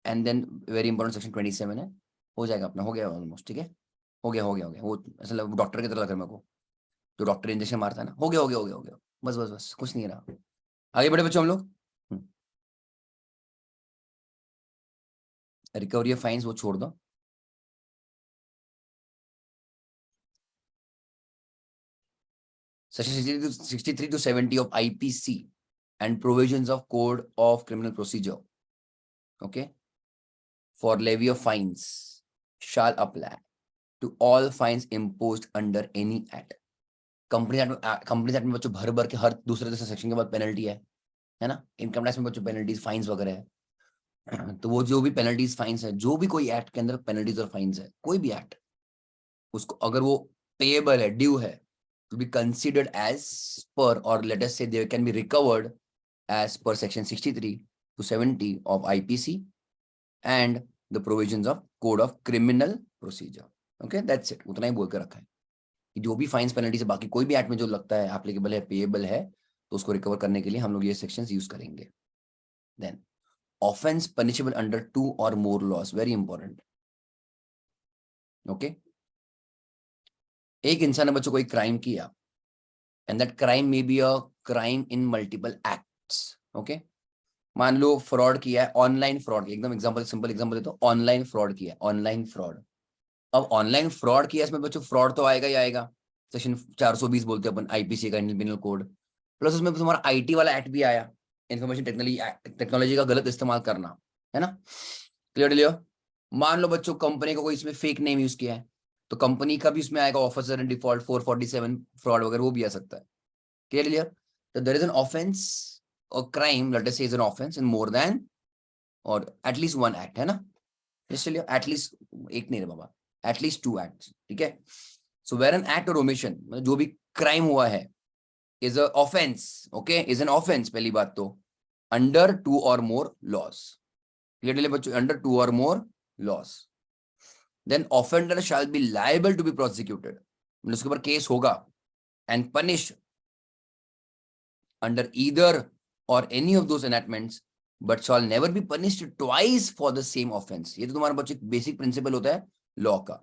And then very important section 27 है, हो जाएगा अपना, हो गया ऑलमोस्ट। ठीक है, हो गया हो गया हो गया। वो ऐसा लग डॉक्टर की तरह लग रहा है मेरे को, जो डॉक्टर इंजेक्शन मारता है ना। हो गया हो गया हो गया हो गया, बस बस बस, कुछ नहीं रहा। आगे बढ़े बच्चों हम लोग। रिकवरी ऑफ फाइन्स वो छोड़ दो। Section 63 to 70 of IPC and provisions of Code of Criminal Procedure, okay, for levy of fines shall apply to all fines imposed under any act. Company act में बच्चों भर भर के हर दूसरे सेक्शन के बाद पेनल्टी है ना। इनकम टैक्स में बच्चों पेनल्टीज फाइन्स वगैरह है। तो वो जो भी पेनल्टीज फाइन्स है, जो भी कोई एक्ट के अंदर पेनल्टीज और फाइन्स है, कोई भी एक्ट, उसको अगर वो पेएबल है, ड्यू है, to be considered as per, or let us say they can be recovered as per section 63 to 70 of IPC and the provisions of Code of Criminal Procedure. Okay, that's it. उतना ही बोल कर रखा है कि जो भी फाइन्स पेनल्टी से बाकी कोई भी एक्ट में जो लगता है एप्लीकेबल है, पेएबल है, तो उसको रिकवर करने के लिए हम लोग ये सेक्शंस यूज करेंगे। Then offence punishable under 2 or more laws, very important. Okay, एक इंसान ने बच्चों कोई क्राइम किया, and that crime may be a crime in multiple acts. Okay, मान लो फ्रॉड किया है, ऑनलाइन फ्रॉड, एकदम एग्जांपल, सिंपल एग्जांपल देता हूं, ऑनलाइन फ्रॉड किया है, ऑनलाइन फ्रॉड। अब ऑनलाइन फ्रॉड किया, इसमें बच्चों फ्रॉड तो आएगा ही आएगा, सेक्शन 420 बोलते हैं अपन आईपीसी का, इंडियन पिनल कोड, प्लस उसमें तुम्हारा आईटी वाला एक्ट भी आया, इंफॉर्मेशन टेक्नोलॉजी का गलत इस्तेमाल करना, है ना। क्लियर लियो। मान लो बच्चों कंपनी को कोई इसमें फेक नेम यूज किया है, तो कंपनी का भी उसमें आएगा ऑफिसर इन डिफॉल्ट 447 फ्रॉड वगैरह, वो भी आ सकता है। Clear? So there is an offense or crime, let us say is an offense in more than or at least one act, है ना। इसलिए at least एक नहीं रे बाबा, at least 2 acts, ठीक है। So where an act or omission, मतलब जो भी crime हुआ है, is a offense, okay, is an offense, पहली बात तो under 2 or more laws। Clear बच्चों, under 2 or more laws, then offender shall be liable to be prosecuted, मतलब उसके ऊपर केस होगा, and punished under either or any of those enactments, but shall never be punished twice for the same offense। ये तो तुम्हारा बच्चे बेसिक प्रिंसिपल होता है लॉ का।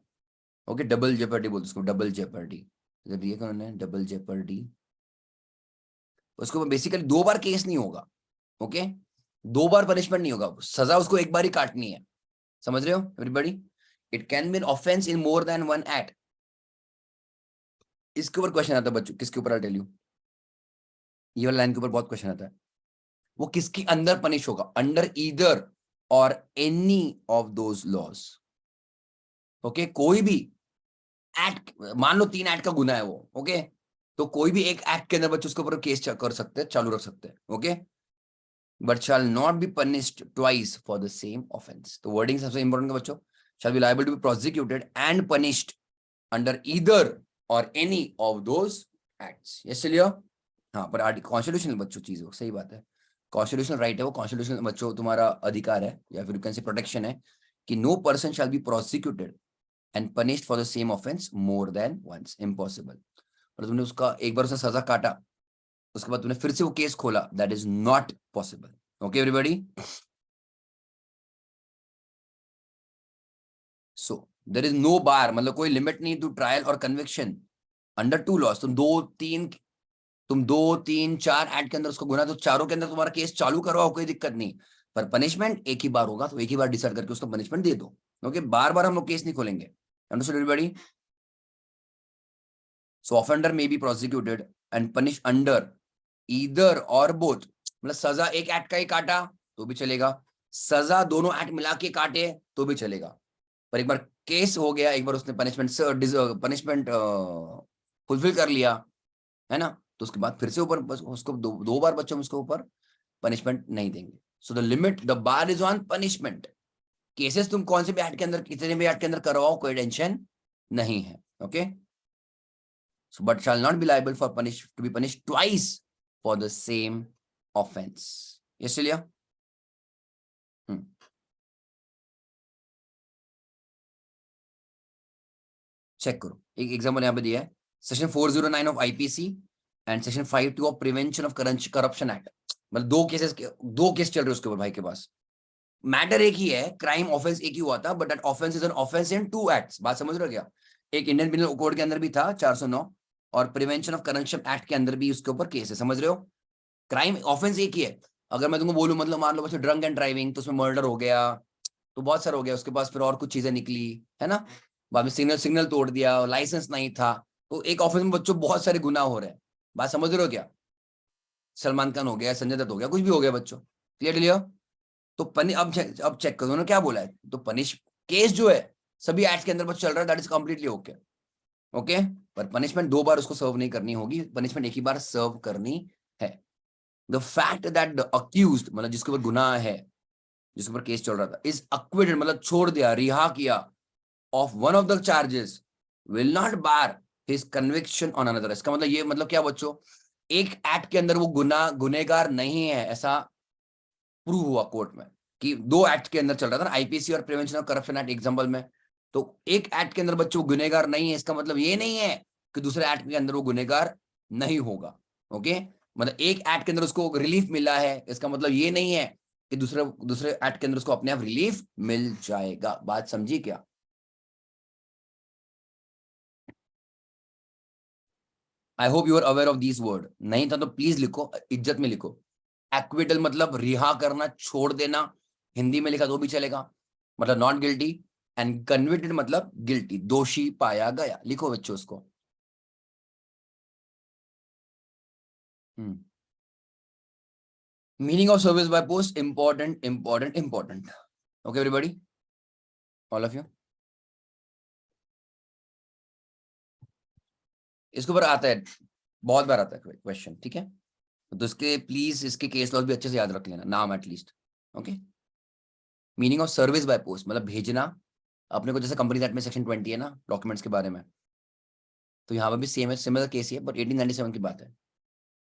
ओके, डबल जेपर्डी बोलते उसको, डबल जेपर्डी। जब ये कौन है, डबल जेपर्डी, उसको बेसिकली 2 बार केस नहीं होगा। ओके, 2 बार पनिशमेंट नहीं होगा, सजा उसको एक बार ही काटनी है। समझ रहे हो everybody? It can be an offence in more then 1 act. इसके ऊपर क्वेश्चन आता है बच्चों, किसके ऊपर? आई टेल यू, ये वाला लाइन के ऊपर बहुत क्वेश्चन आता है। वो किसके अंदर पनिश होगा? Under either or any of those laws. Okay, कोई भी एक्ट, मान लो 3 एक्ट का गुना है वो, ओके, तो कोई भी एक एक्ट के अंदर बच्चे उसके ऊपर केस कर सकते हैं, चालू रख सकते हैं। Okay, but shall not be punished twice for the same offence. तो वर्डिंग सबसे इंपॉर्टेंट है बच्चों, shall be liable to be prosecuted and punished under either or any of those acts. Yes चलिए। हाँ, पर कॉन्स्टिट्यूशनल बच्चों चीज हो, सही बात है, कॉन्स्टिट्यूशनल राइट है वो, कॉन्स्टिट्यूशनल बच्चों तुम्हारा अधिकार है, या फिर यू कैन से प्रोटेक्शन है कि no person shall be prosecuted and punished for the same offence more than once. Impossible. और तुमने उसका एक बार उसका सजा काटा, उसके बाद तुमने फिर से वो केस खोला, that is not possible. Okay everybody. So there is no bar, मतलब कोई लिमिट नहीं to trial or conviction under 2 laws. तुम 2, 3, 4 एक्ट के अंदर उसको गुना, तो चारों के अंदर तुम्हारा केस चालू करवाओ, कोई दिक्कत नहीं, पर पनिशमेंट एक ही बार होगा, तो एक ही बार डिसाइड करके उसको पनिशमेंट दे दो। ओके, बार बार हम लोग केस नहीं खोलेंगे। Understood everybody? So offender may be prosecuted and punish under either और बोथ, मतलब सजा एक एक्ट का ही काटा तो भी चलेगा, सजा दोनों एक्ट मिला के काटे तो भी चलेगा, पर एक बार केस हो गया, एक बार उसने पनिशमेंट फुलफिल कर लिया, है ना, तो उसके बाद फिर से ऊपर उसको दो बार बच्चों में उसके ऊपर पनिशमेंट नहीं देंगे। So the limit, the bar is on punishment. Cases तुम कौन से भी एक्ट के अंदर, कितने भी एक्ट के अंदर करवाओ, कोई टेंशन नहीं है। Okay, so but shall not be liable for punish to be punish twice for the same offence. Yes लिया? चेक करो, एक एग्जांपल यहाँ पे दिया है, section 409 of IPC and section 52 of prevention of corruption act. मतलब दो केस चल रहे उसके ऊपर भाई के पास, मैटर एक ही है, क्राइम ऑफेंस एक ही हुआ था, but that offence is an offence in 2 acts. बात समझ रहे हो क्या? एक इंडियन पिनल कोड के अंदर भी था 409, और प्रिवेंशन ऑफ करप्शन एक्ट के अंदर भी उसके ऊपर केस है। समझ रहे हो? क्राइम ऑफेंस एक ही है। अगर मैं तुमको बोलूं, मतलब मान लो बच्चों ड्रंक एंड ड्राइविंग, तो उसमें मर्डर हो गया, तो बहुत सारा हो गया, उसके पास फिर और कुछ चीजें निकली, है ना, बाद में सिग्नल तोड़ दिया, लाइसेंस नहीं था, तो एक ऑफेंस में बच्चों बहुत सारे गुनाह हो रहे हैं। बात समझ रहे हो क्या? सलमान खान हो गया, संजय दत्त हो गया, कुछ भी हो गया बच्चों। क्लियर लिया? तो अब चेक करो उन्होंने क्या बोला है, तो पनिश केस जो है सभी एक्ट के अंदर बस चल रहा है, that is completely okay. Okay, पर पनिशमेंट 2 बार उसको सर्व नहीं करनी होगी, पनिशमेंट एक ही बार सर्व करनी है। The fact that the accused, मतलब जिसके ऊपर गुनाह है, जिसके ऊपर केस चल रहा था, इज अक्विटेड, मतलब छोड़ दिया, रिहा किया, of one of the charges, will not bar his conviction on another. इसका मतलब ये, मतलब क्या बच्चों, एक एक्ट के अंदर वो गुनेगार नहीं है ऐसा प्रूव हुआ कोर्ट में, कि 2 एक्ट के अंदर चल रहा था ना, आईपीसी और prevention of corruption act example में, तो एक एक्ट के अंदर बच्चों गुनेगार नहीं है, इसका मतलब ये नहीं है कि दूसरे एक्ट के अंदर वो गुनेगार नहीं होगा। ओके, मतलब एक एक्ट के अंदर उसको रिलीफ मिला है, इसका मतलब ये नहीं है कि दूसरे एक्ट के अंदर उसको अपने आप रिलीफ मिल जाएगा। बात समझी क्या? I hope you are aware of this word. नहीं था तो प्लीज लिखो, इज्जत में लिखो। एक्विटल मतलब रिहा करना, छोड़ देना, हिंदी में लिखा तो भी चलेगा, मतलब नॉट गिल्टी, एंड कन्विक्टेड मतलब गिल्टी, दोषी पाया गया। लिखो बच्चों उसको। Meaning of service by post, important important important. Okay everybody, all of you, इसके ऊपर आता है, बहुत बार आता है क्वेश्चन, ठीक है, तो इसके प्लीज इसके केस लॉज भी अच्छे से याद रख लेना, नाम at least. Okay, meaning of service by post मतलब भेजना अपने को, जैसे कंपनी एक्ट में सेक्शन 20 है ना डॉक्यूमेंट्स के बारे में, तो यहाँ पर भी सेम है, सिमिलर केस ही है, बट 1897 की बात है।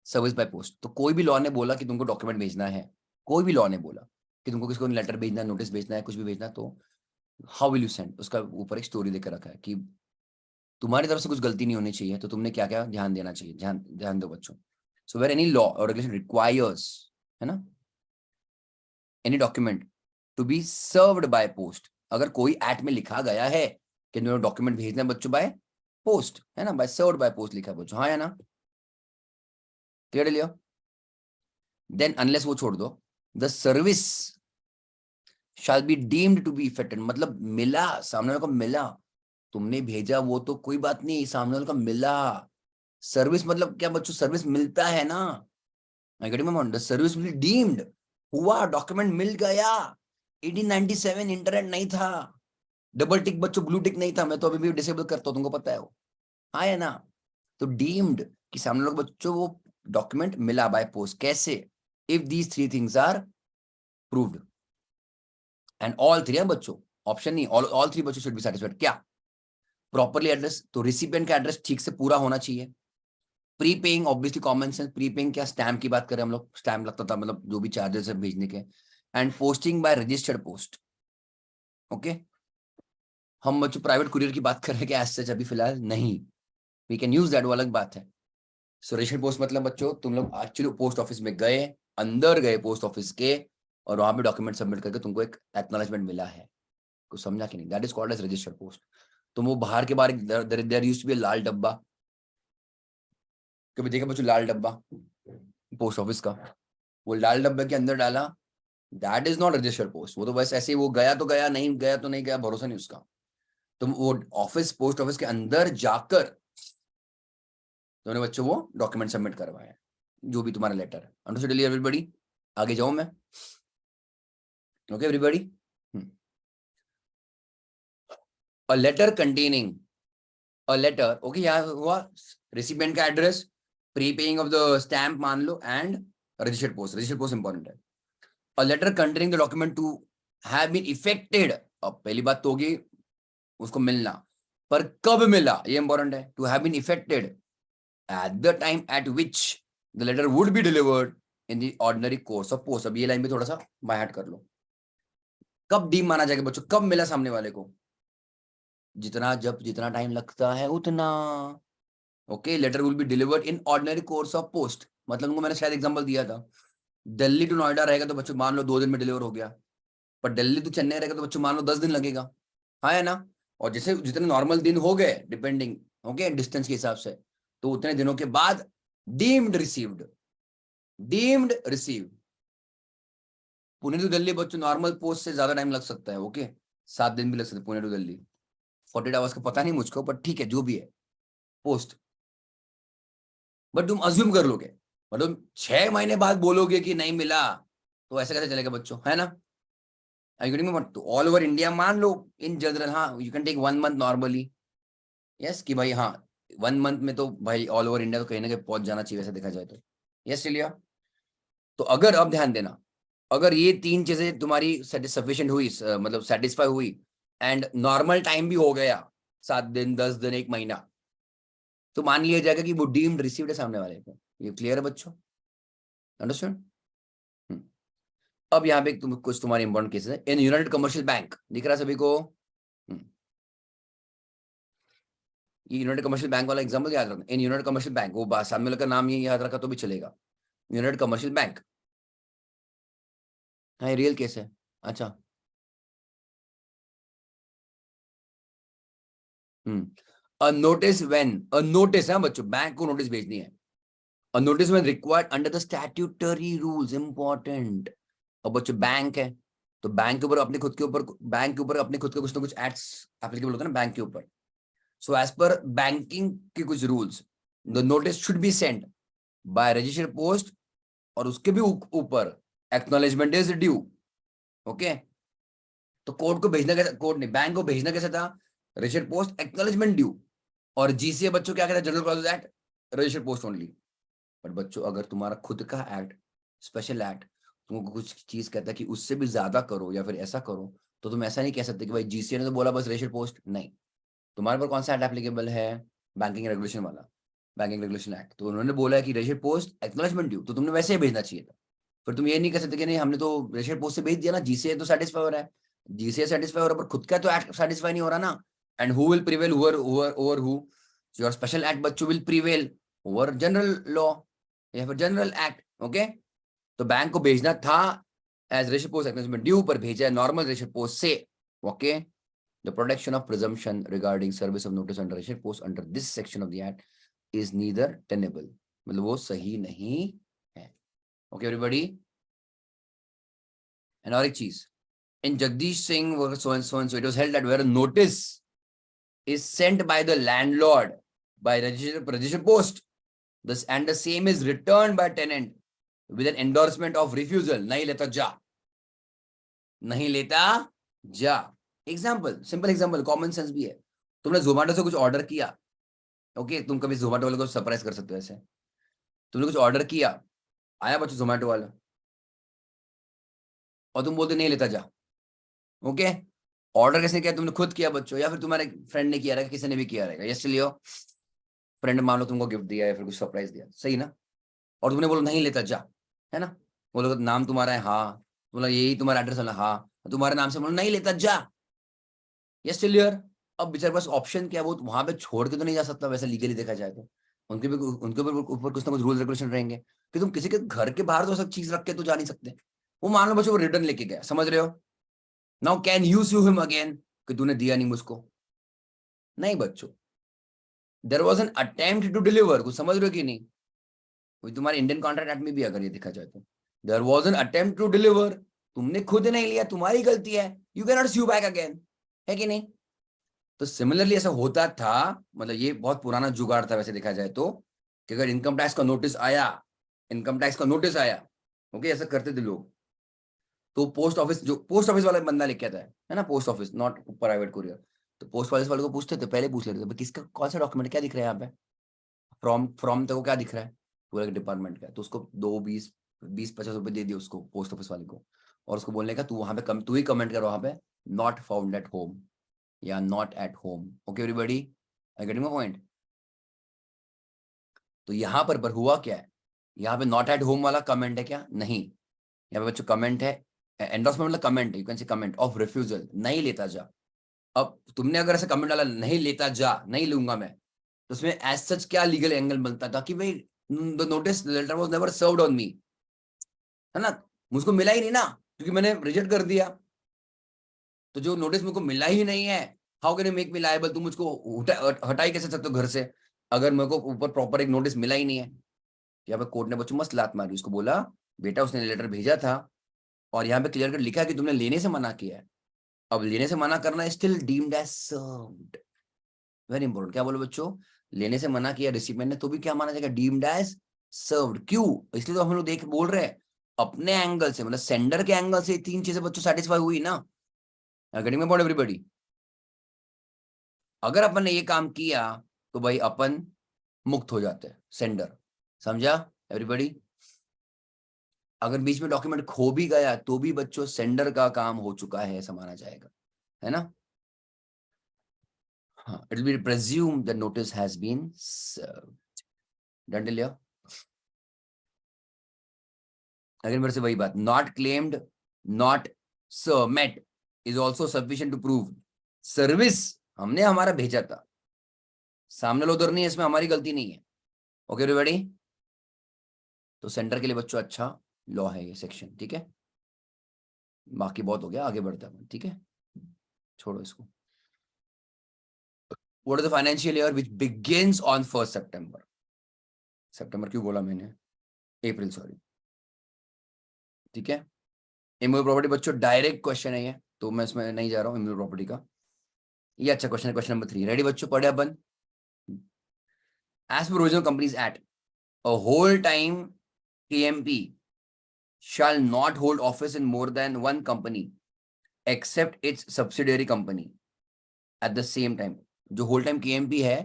सर्विस बाय पोस्ट, तो कोई भी लॉ ने बोला कि तुमको डॉक्यूमेंट भेजना है, कोई भी लॉ ने बोला कि तुमको किसी को लेटर भेजना है, नोटिस भेजना है, कुछ भी भेजना है, तो हाउ विल यू सेंड, उसका ऊपर एक स्टोरी देकर रखा है कि तुम्हारी तरफ से कुछ गलती नहीं होनी चाहिए, तो तुमने क्या क्या ध्यान देना चाहिए, ध्यान ध्यान दो बच्चों। So where any law or regulation requires, है ना, any document to be served by post, अगर कोई एक्ट में लिखा गया है कि डॉक्यूमेंट भेजना है बच्चों बाय पोस्ट, है ना, बाय सर्व्ड बाय पोस्ट लिखा है बच्चों, हाँ या ना, क्लियर लिया? देन अनलेस वो छोड़ दो, the service shall be deemed to be effected, मतलब मिला, सामने वाले को मिला, तुमने भेजा वो तो कोई बात नहीं, सामने वाले को मिला। सर्विस मतलब क्या बच्चों, सर्विस मिलता है ना, I get the service will deemed, हुआ, डॉक्यूमेंट मिल गया। 1897 इंटरनेट नहीं था, डबल टिक बच्चों, ब्लू टिक नहीं था, मैं तो अभी भी डिसेबल करता हूं, तुमको पता है वो, हाँ है ना, तो डीम्ड कि सामने लोग बच्चों वो डॉक्यूमेंट मिला बाय पोस्ट, कैसे, if these 3 things are proved, and all 3 है बच्चों, ऑप्शन नहीं, ऑल 3 बच्चों शुड बी सेटिस्फाइड। क्या? प्रॉपरली एड्रेस, तो रिसिपिएंट का एड्रेस ठीक से पूरा होना चाहिए। Prepaying, obviously common sense, prepaying क्या, स्टैम्प की बात करें हम लोग, स्टैम्प लगता था, मतलब जो भी चार्जेस है भेजने के, and posting by registered post. Okay, हम बच्चों प्राइवेट कुरियर की बात कर रहे हैं कि एज सच अभी फिलहाल नहीं, वी कैन यूज दैट, वो अलग बात है। सो रजिस्टर्ड पोस्ट मतलब बच्चों तुम लोग एक्चुअली पोस्ट ऑफिस में गए, अंदर गए पोस्ट ऑफिस के, और वहां पे डॉक्यूमेंट सबमिट करके तुमको एक एक्नॉलेजमेंट मिला है। कुछ समझा कि नहीं? That is called as registered post. तो वो बाहर के बाहर देयर यूज्ड टू बी लाल डब्बा, कभी देखा बच्चों लाल डब्बा पोस्ट ऑफिस का? वो लाल डब्बे के अंदर डाला, that is not registered post. वो तो बस ऐसे ही, वो गया तो गया, नहीं गया तो नहीं गया, भरोसा नहीं उसका। तुम वो ऑफिस, पोस्ट ऑफिस के अंदर जाकर तुमने बच्चों वो डॉक्यूमेंट सबमिट करवाया, जो भी तुम्हारा लेटर है। Understood everybody? आगे जाऊं मैं? Okay everybody? A letter containing, a letter, okay, यहाँ हुआ रिसिपिएंट का address, prepaying of the stamp मान लो, and registered post. Registered post important है। A letter containing the document to have been effected, अब पहली बात तो होगी उसको मिलना, पर कब मिला ये इंपॉर्टेंट है। To have been effected at the time at which the letter would be delivered in the ordinary course of post. अब ये लाइन भी थोड़ा सा बाय हार्ट कर लो। कब डीम माना जाएगा बच्चों? कब मिला सामने वाले को? जितना टाइम लगता है उतना। Okay, letter will be delivered in ordinary course of post, मतलब उनको मैंने शायद एग्जांपल दिया था, दिल्ली टू नोएडा रहेगा तो बच्चों मान लो 2 दिन में डिलीवर हो गया, पर दिल्ली टू चेन्नई रहेगा तो बच्चों मान लो 10 दिन लगेगा, हाँ है ना? और जैसे जितने नॉर्मल दिन हो गए डिपेंडिंग, ओके, डिस्टेंस के हिसाब से, तो उतने दिनों के बाद deemed received, deemed receive. Pune to Delhi बच्चों नॉर्मल पोस्ट से ज्यादा टाइम लग सकता है, ओके, 7 दिन भी लग सकते हैं पुणे टू दिल्ली, 48 आवर्स का पता नहीं मुझको, पर ठीक है जो भी है पोस्ट। बट तुम अज्यूम कर लोगे, मतलब 6 महीने बाद बोलोगे कि नहीं मिला, तो ऐसे कैसे चलेगा बच्चों, है ना? तो ऑल ओवर इंडिया मान लो इन जनरल, हाँ you can take 1 month normally, yes कि भाई हाँ 1 मंथ में तो भाई ऑल ओवर इंडिया तो कहीं ना कहीं पहुंच जाना चाहिए, वैसे देखा जाए तो। यस चलिए, तो अगर अब ध्यान देना, अगर ये 3 चीजें तुम्हारी सफिशिएंट हुई, मतलब सेटिस्फाई हुई, एंड नॉर्मल टाइम भी हो गया 7 दिन, 10 दिन, 1 महीना, तो मान लिया जाएगा कि वो डीम्ड रिसीव्ड है सामने वाले को। ये क्लियर है बच्चों? अंडरस्टैंड? अब यहाँ पे कुछ तुम्हारे इंपॉर्टेंट केसेस है। इन यूनाइटेड कमर्शियल बैंक, दिख रहा है सभी को? ये यूनाइटेड कमर्शियल बैंक वाला एग्जांपल याद रखना। इन यूनाइटेड कमर्शियल बैंक, वो सामने का नाम ये याद रखा तो भी चलेगा, यूनाइटेड कमर्शियल बैंक। हाँ, रियल केस है। अच्छा, a notice when, a notice है बच्चों, बैंक को नोटिस भेजनी है। A notice when required under the statutory rules, important. अब बच्चों बैंक है, तो बैंक के ऊपर अपने खुद के ऊपर, बैंक के ऊपर अपने खुद के कुछ ना कुछ एक्ट्स एप्लीकेबल होता है ना बैंक के ऊपर। सो एज पर बैंकिंग के कुछ rules, the notice should be sent by registered post, और उसके भी ऊपर एक्नॉलेजमेंट इज ड्यू। ओके, तो कोर्ट को भेजना कैसे, कोर्ट नहीं बैंक को भेजना कैसे था? Registered post, acknowledgement due. और जीसीए बच्चों क्या कहता है? General clauses act, registered post only. But बच्चों अगर तुम्हारा खुद का एक्ट, स्पेशल एक्ट, तुमको कुछ चीज कहता है कि उससे भी ज्यादा करो या फिर ऐसा करो, तो तुम ऐसा नहीं कह सकते कि भाई जीसीए ने तो बोला बस रजिस्टर्ड पोस्ट। नहीं, तुम्हारे पर कौन सा एक्ट एप्लीकेबल है? बैंकिंग रेगुलेशन वाला, बैंकिंग रेगुलेशन एक्ट। तो उन्होंने बोला है कि रजिस्टर्ड पोस्ट, एक्नॉलेजमेंट ड्यू, तो तुमने वैसे ही भेजना चाहिए था। फिर तुम ये नहीं कह सकते कि नहीं हमने तो रजिस्टर्ड पोस्ट से भेज दिया ना, जीसीए तो सेटिस्फाई हो रहा है, जीसीए सेटिस्फाई हो रहा है, पर खुद का तो एक्ट सेटिस्फाई नहीं हो रहा ना। And who will prevail over who? Your special act बच्चों will prevail over general law या फिर जनरल एक्ट। ओके, तो बैंक को भेजना था as registered post acknowledgement due, पर भेजा है नॉर्मल रजिस्टर्ड पोस्ट से। Okay, the protection of presumption regarding service of notice under ratified post under this section of the act is neither tenable, मतलब वो सही नहीं है। Okay everybody? एंड और एक चीज, in Jagdish Singh so and so and so, it was held that where a notice is sent by the landlord by registered post, this and the same is returned by tenant with an endorsement of refusal, नहीं लेता जा, नहीं लेता जा। Example, simple example, common sense भी है। तुमने जोमेटो से कुछ ऑर्डर किया, ओके, तुम कभी जोमेटो वाले को सरप्राइज कर सकते हो ऐसे, तुमने कुछ ऑर्डर किया, आया बच्चों जोमेटो वाला, और तुम बोलते नहीं लेता जा। ओके, ऑर्डर किसने किया? तुमने खुद किया बच्चों, या फिर तुम्हारे फ्रेंड ने किया रहेगा, किसी ने भी किया रहेगा। यस लियो, फ्रेंड मान लो तुमको गिफ्ट दिया या फिर कुछ सरप्राइज दिया, सही ना? और तुमने बोला नहीं लेता जा, है ना? बोलो नाम तुम्हारा है, हाँ, बोला यही तुम्हारा एड्रेस वाला, हाँ, तुम्हारे नाम से बोलो नहीं लेता जा। Yes clear? अब बेचारे पास ऑप्शन क्या है, वो वहां पे छोड़ के तो नहीं जा सकता वैसे लीगली देखा जाए तो, उनके ऊपर कुछ ना कुछ रूल रेगुलेशन रहेंगे कि तुम किसी के घर के बाहर तो सब चीज रख के तो जा नहीं सकते। वो मान लो बच्चों वो रिटर्न लेके गया, समझ रहे हो? Now can you sue him again कि तूने दिया नहीं मुझको? नहीं बच्चों, there was an attempt to deliver. कुछ समझ रहे हो कि नहीं? वही तुम्हारे इंडियन कॉन्ट्रैक्ट एक्ट में भी अगर ये देखा जाए तो there was an attempt to deliver, तुमने खुद नहीं लिया, तुम्हारी गलती है, you can not sue back again, है कि नहीं? तो सिमिलरली ऐसा होता था, मतलब ये बहुत पुराना जुगाड़ था वैसे देखा जाए तो, कि अगर इनकम टैक्स का नोटिस आया, इनकम टैक्स का नोटिस आया, ओके, ऐसा करते थे लोग, तो पोस्ट ऑफिस, जो पोस्ट ऑफिस वाला बंदा लेके आता है ना, post office not private courier, तो पोस्ट ऑफिस वाले को पूछते थे, पहले पूछ लेते थे किसका कौन सा डॉक्यूमेंट क्या दिख रहा है यहाँ पे, फ्रॉम फ्रॉम तेरे को क्या दिख रहा है पूरे डिपार्टमेंट का, तो उसको 2 20 20 50 रुपए दे दिए उसको पोस्ट ऑफिस वाले को, और उसको बोलने का तू वहां पे तू ही कमेंट कर वहां पे नॉट फाउंड एट होम या not at home. Okay everybody, I getting my point? तो यहाँ पर हुआ क्या है, यहाँ पे नॉट एट होम वाला कमेंट है क्या? नहीं, यहाँ पे बच्चों कमेंट है, एंडोर्समेंट मतलब कमेंट है, यू कैन से कमेंट ऑफ रिफ्यूजल, नहीं लेता जा। अब तुमने अगर ऐसा कमेंट डाला नहीं लेता जा, नहीं लूंगा मैं, तो उसमें एज सच क्या लीगल एंगल बनता था कि भाई the notice letter was never served on me, है ना, मुझको मिला ही नहीं ना, क्योंकि मैंने रिजेक्ट कर दिया, तो जो नोटिस मुझको मिला ही नहीं है, how can you make me liable? तुम मुझको हटा ही कैसे सकते हो घर से, अगर मेरे को ऊपर प्रॉपर एक नोटिस मिला ही नहीं है। यहाँ पे कोर्ट ने बच्चों मस्त लात मारी, उसको बोला बेटा उसने लेटर भेजा था और यहाँ पे क्लियर कर लिखा है कि तुमने लेने से मना किया है, अब लेने से मना करना still deemed as served. Very important, क्या बोलो बच्चों, लेने से मना किया रिसिपेंट ने तो भी क्या माना जाएगा? Deemed as served. क्यों? इसलिए तो हम लोग देख बोल रहे हैं अपने एंगल से, मतलब सेंडर के एंगल से 3 चीजें बच्चों सेटिस्फाई हुई ना, गेटिंग माय पॉइंट एवरीबॉडी? अगर अपन ने ये काम किया तो भाई अपन मुक्त हो जाते हैं, सेंडर, समझा एवरीबॉडी? अगर बीच में डॉक्यूमेंट खो भी गया तो भी बच्चों सेंडर का काम हो चुका है, ऐसा माना जाएगा, है ना? हाँ, it will be presume the notice has been served. Done till here? Again मेरे से वही बात, not claimed, not met is also sufficient to prove service हमने हमारा भेजा था, सामने लो उधर नहीं है, इसमें हमारी गलती नहीं है। Okay everybody? तो सेंटर के लिए बच्चों अच्छा लॉ है ये सेक्शन, ठीक है? बाकी बहुत हो गया, आगे बढ़ते हैं, ठीक है, छोड़ो इसको। What is the financial year which begins on 1 सितंबर? सितंबर क्यों बोला मैंने, अप्रैल सॉरी, ठीक है? इमूवेबल प्रॉपर्टी बच्चों डायरेक्ट क्वेश्चन है ये, तो मैं इसमें नहीं जा रहा हूँ। इमूवेबल प्रॉपर्टी का ये अच्छा क्वेश्चन है, क्वेश्चन नंबर 3, रेडी बच्चों? पढ़े अपन, as per original companies act a whole time KMP shall not hold office in more than one company except its subsidiary company at the same time। जो होल टाइम KMP है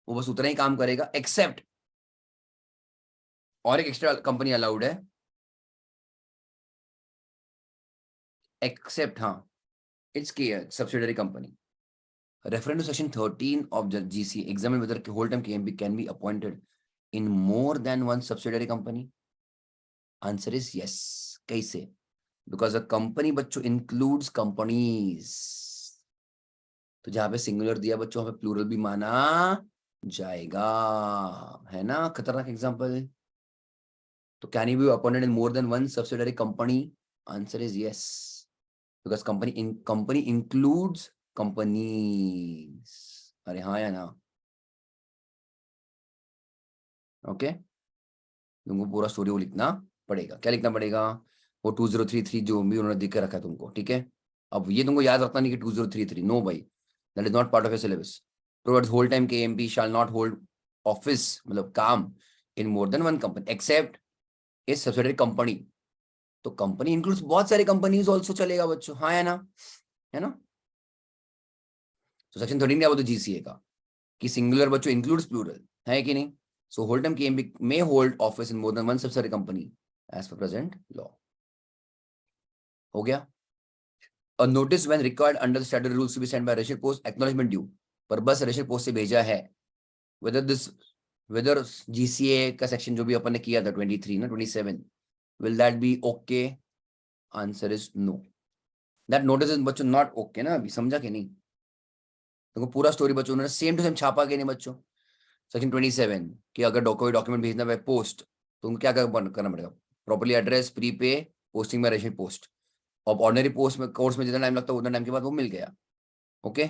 वो बस उतना ही काम करेगा, एक्सेप्ट, और एक एक्स्ट्रा कंपनी अलाउड है, एक्सेप्ट, हाँ, it's subsidiary company। Referring to section 13 of the GC, examine whether whole time KMP can be appointed in more than one subsidiary company। Answer is yes। कैसे? Because a company बच्चों includes companies, तो जहां पे सिंगुलर दिया बच्चों वहां पे प्लूरल भी माना जाएगा, है ना? खतरनाक एग्जांपल। तो can you be appointed in more than one subsidiary company? Answer is yes, because company includes companies. अरे हाँ या ना? ओके, तुमको पूरा स्टोरी वो लिखना पड़ेगा। क्या लिखना पड़ेगा? वो 2033 जो भी उन्होंने दिख के रखा है तुमको, ठीक है? अब ये तुमको याद रखना नहीं कि 2033, नो भाई, that is not part of your syllabus. Towards whole time KMP shall not hold office, मतलब काम, in more than one company except is subsidiary company. तो कंपनी इंक्लूड्स बहुत सारी कंपनीज ऑल्सो चलेगा बच्चों, हाँ या ना? है ना? तो सेक्शन 13 क्या बोलते GCA का कि सिंगुलर बच्चों इंक्लूड्स प्लूरल, है कि नहीं? So whole time KMP may hold office in more than one subsidiary company as per present law। हो गया? A notice when required under the statutory rules to be sent by registered post, acknowledgement due, पर बस registered post से भेजा है। whether GCA का सेक्शन जो भी अपन ने किया था 23 ना 27, will that be okay? Answer is no। that notice is बच्चों not okay ना, अभी समझा कि नहीं? देखो पूरा स्टोरी बच्चों उन्होंने सेम टू सेम छापा के नहीं बच्चों। सेक्शन 27 कि अगर डॉक्यूमेंट भेजना बाय पोस्ट तो उनको क्या करना पड़ेगा? Properly address, prepay, posting by resident post. और ऑर्डिनरी पोस्ट में कोर्स में जितना टाइम लगता है उतना टाइम के बाद वो मिल गया। ओके,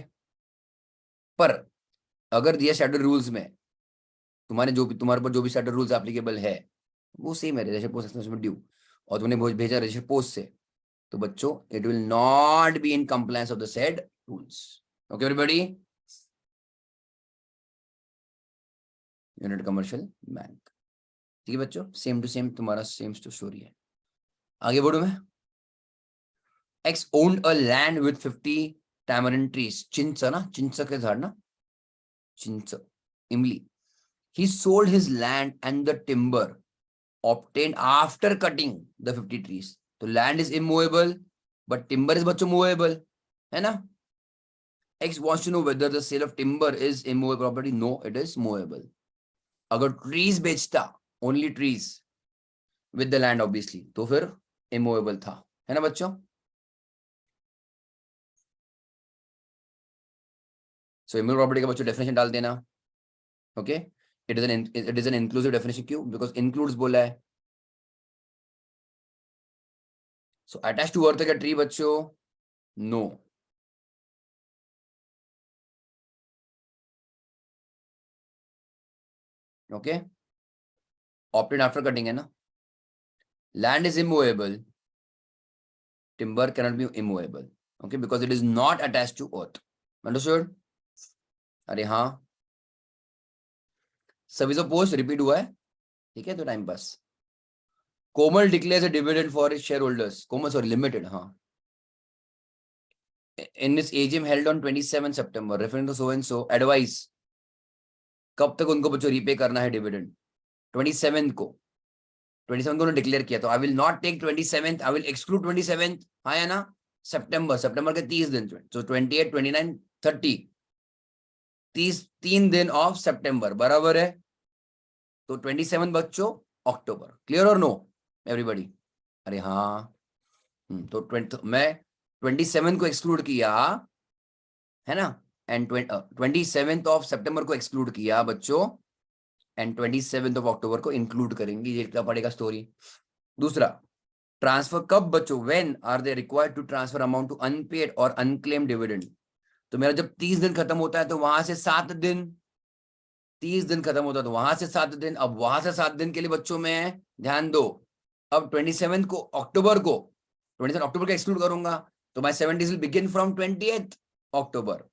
पर अगर दिया स्टैंडर्ड रूल्स में तुम्हारे पर जो भी स्टैंडर्ड रूल्स एप्लीकेबल है वो सेम है, रजिस्टर्ड पोस्ट एक्सपेंस ड्यू, और तुमने भेजा रजिस्टर्ड पोस्ट से, तो बच्चों it will not be in compliance of the said rules. Okay everybody, unit commercial bank, ठीक है बच्चों, सेम टू सेम तुम्हारा सेम स्टोरी है। आगे बढ़ू मैं। X owned a land with 50 tamarind trees, चिंच ना, चिंच के झाड़ ना, चिंच, इमली। He sold his land and the timber obtained after cutting the 50 trees. तो land is immovable, but timber is बच्चों movable, है ना? X wants to know whether the sale of timber is immovable property. No, it is movable. अगर trees बेचता, only trees with the land obviously, तो फिर immovable था, है ना बच्चों? So immovable property का बच्चों definition डाल देना, okay? It is an inclusive definition, क्यों? Because includes बोला है। So attached to earth है क्या tree बच्चों? No. Okay, obtained after cutting है ना। Land is immovable, timber cannot be immovable, okay, because it is not attached to earth. Understood? अरे हाँ, सभी से पोस्ट रिपीट हुआ है, ठीक है, तो time pass. Komal declares a dividend for his share holders, Komal sorry limited, हाँ, in this AGM held on 27 September, referring to so and so, advice कब तक उनको बच्चों रीपे करना है डिविडेंड? 27 को, 27 को डिक्लेयर किया, तो I will not take 27th, I will exclude 27th, हाँ या ना, सितंबर के 30 दिन, तो 28, 29, 30, 3 दिन ऑफ सितंबर बराबर है, तो 27 बच्चों अक्टूबर। क्लियर और नो एवरीबॉडी? अरे हाँ, तो मैं 27 को एक्सक्लूड किया है ना, एंड 27th ऑफ सितंबर को एक्सक्लूड किया बच्चों, एंड 27th ऑफ अक्टूबर को इंक्लूड करेंगे, ये क्या पड़ेगा स्टोरी। दूसरा, ट्रांसफर कब बच्चों? When are they required to transfer amount to unpaid or unclaimed dividend. तो मेरा जब 30 दिन खत्म होता है तो वहां से 7 दिन, 30 दिन खत्म होता है तो वहां से 7 दिन, अब वहां से 7 दिन के लिए बच्चों में ध्यान दो, अब 27 को अक्टूबर को, 27 अक्टूबर को एक्सक्लूड करूंगा, तो my 7 days will begin from 28 अक्टूबर।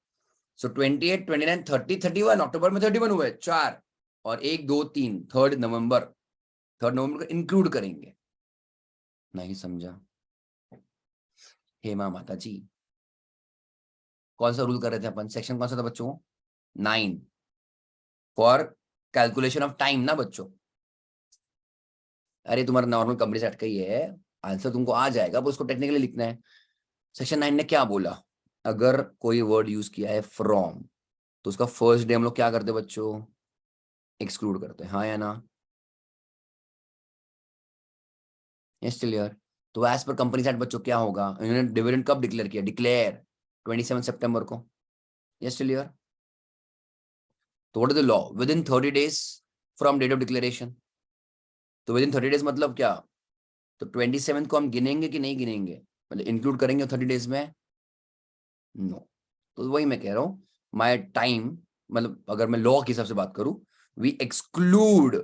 सो 28, 29, 30, 31, अक्टूबर में 31 हुए 4, और 1, 2, 3, 3 नवंबर को इंक्लूड करेंगे। नहीं समझा? हेमा माता जी, कौन सा रूल कर रहे थे अपन? सेक्शन कौन सा था बच्चों? 9 फॉर कैलकुलेशन ऑफ टाइम ना बच्चों। अरे तुम्हारा नॉर्मल कंपनी सेट का ही है, आंसर तुमको आ जाएगा, पर उसको टेक्निकली लिखना है। सेक्शन 9 ने क्या बोला? अगर कोई वर्ड यूज किया है फ्रॉम, तो उसका फर्स्ट डे हम लोग क्या करते बच्चों? एक्सक्लूड करते हैं, हाँ या ना? Yes clear? तो एज पर कंपनी सेट बच्चों क्या होगा? इन्होंने डिविडेंड कब डिक्लेयर किया? डिक्लेयर 27 सितंबर को। Yes clear? तो what is the law? Within 30 days from date of declaration. तो विद इन 30 डेज मतलब क्या? तो 27 को हम गिनेंगे कि नहीं गिनेंगे, मतलब इंक्लूड करेंगे 30 डेज में? नो। तो वही मैं कह रहा हूं, माय टाइम, मतलब अगर मैं लॉ के हिसाब से बात करूं, वी एक्सक्लूड,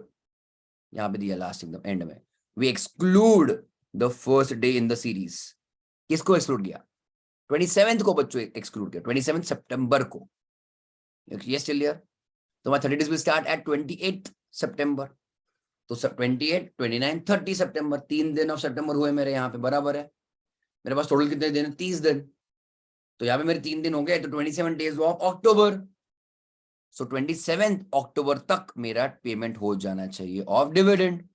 यहां पे दिया लास्ट एकदम एंड में, we exclude the first day in the series. किसको एक्सक्लूड किया? 27 को बच्चों एक्सक्लूड किया, 27 सितंबर को। Yes clear? तो my 30 days will start at 28 सितंबर। तो 28, 29, 30 सितंबर, 3 दिन ऑफ सितंबर हुए मेरे यहाँ पे, बराबर है। मेरे पास टोटल कितने दिन? 30 दिन। तो यहाँ पे मेरे 3 दिन हो गए, तो 27 डेज ऑफ अक्टूबर। सो 27 अक्टूबर तक मेरा पेमेंट हो जाना चाहिए ऑफ डिविडेंड।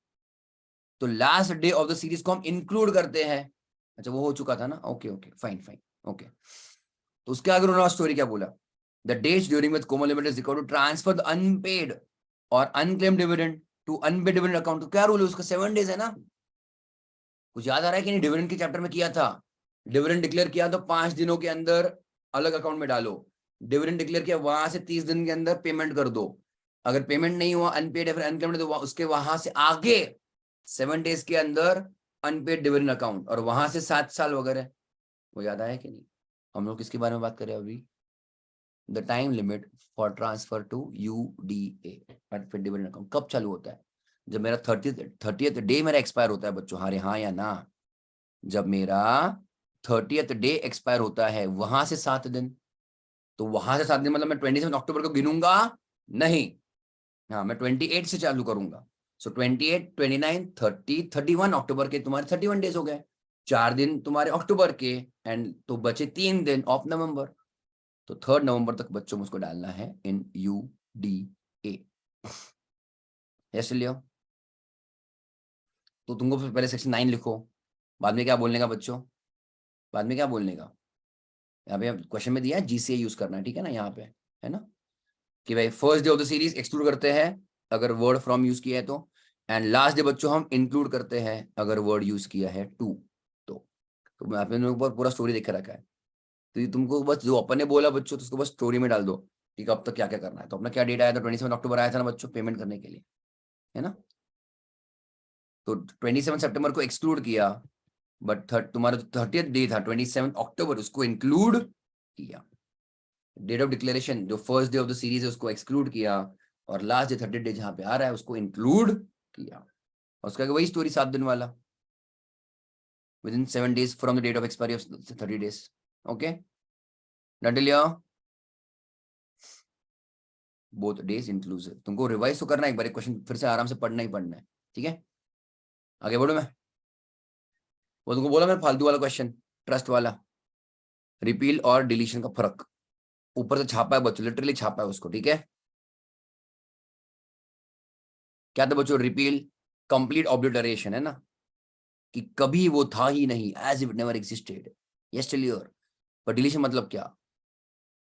तो last day of the series को हम इंक्लूड करते हैं। अच्छा वो हो चुका था ना, okay okay fine fine okay. तो उसके आगे उन्होंने स्टोरी क्या बोला? The dates during which Komal limited is required to transfer the unpaid or unclaimed dividend to unpaid dividend account. तो क्या रूल है उसका? 7 डेज है ना। कुछ याद आ रहा है कि नहीं? डिविडेंड के चैप्टर में किया था, डिविडेंड डिक्लेयर किया तो 5 दिनों के अंदर अलग अकाउंट में डालो, डिविडेंड डिक्लेयर किया वहां से 30 दिन के अंदर पेमेंट कर दो, अगर पेमेंट नहीं हुआ अनपेड या फिर अनक्लेम्ड तो उसके वहां से आगे 7 डेज के अंदर अनपेड डिविडेंड अकाउंट, और वहां से 7 साल वगैरह, वो याद आया कि नहीं? हम लोग किसके बारे में बात करें अभी? The time limit for transfer to UDA, unpaid dividend account, कब चालू होता है? जब मेरा 30th डे मेरा एक्सपायर होता है बच्चों, हाँ या ना? जब मेरा 30th डे एक्सपायर होता है, वहां से 7 दिन, तो वहां से 7 दिन मतलब मैं 27 अक्टूबर को गिनूंगा नहीं, हाँ मैं 28 से चालू करूंगा। सो 28, 29, 30, 31 अक्टूबर के तुम्हारे 31 डेज हो गए, 4 दिन तुम्हारे अक्टूबर के, एंड तो बचे 3 दिन ऑफ नवंबर। तो 3 नवंबर तक बच्चों मुझको डालना है इन UDA। यस लियो, तो तुमको पहले सेक्शन 9 लिखो, बाद में क्या बोलने का बच्चों, बाद में क्या बोलने का? यहाँ पे क्वेश्चन में दिया है GCA यूज करना है, ठीक है ना? यहाँ पे है ना कि भाई first day of the series exclude करते हैं अगर वर्ड फ्रॉम यूज किया है एंड लास्ट डे बच्चों हम इंक्लूड करते हैं अगर वर्ड यूज किया है टू। तो मैं आपने ऊपर पूरा स्टोरी देख रखा है, तो ये तुमको बस जो अपन ने बोला बच्चों, तो उसको बस स्टोरी में डाल दो कि कब तक क्या क्या करना है। तो अपना क्या डेट आया था? 27 अक्टूबर आया था ना बच्चों, पेमेंट करने के लिए, है ना? तो 27 सितंबर को एक्सक्लूड किया, बट तुम्हारा जो 30th डे था 27 अक्टूबर, उसको इंक्लूड किया। डेट ऑफ डिक्लेरेशन जो first day of the series है उसको एक्सक्लूड किया, और लास्ट डे 30 डे जहां पे आ रहा है उसको इंक्लूड किया, और उसका वही स्टोरी 7 दिन वाला, within 7 days from the date of expiry of 30 days। Okay, done till here? Both days inclusive. तुमको रिवाइज तो करना है एक बार, क्वेश्चन फिर से आराम से पढ़ना ही पढ़ना है, ठीक है? आगे बढ़ो मैं, वो तुमको बोला मैं फालतू वाला क्वेश्चन, ट्रस्ट वाला, रिपील और डिलीशन का फर्क ऊपर से छापा है बच्चों, लिटरली छापा है उसको, ठीक है? क्या था बच्चों? रिपील कंप्लीट ऑब्लिटरेशन है ना, कि कभी वो था ही नहीं, as if it never existed. Yes till here. पर डिलीशन मतलब क्या?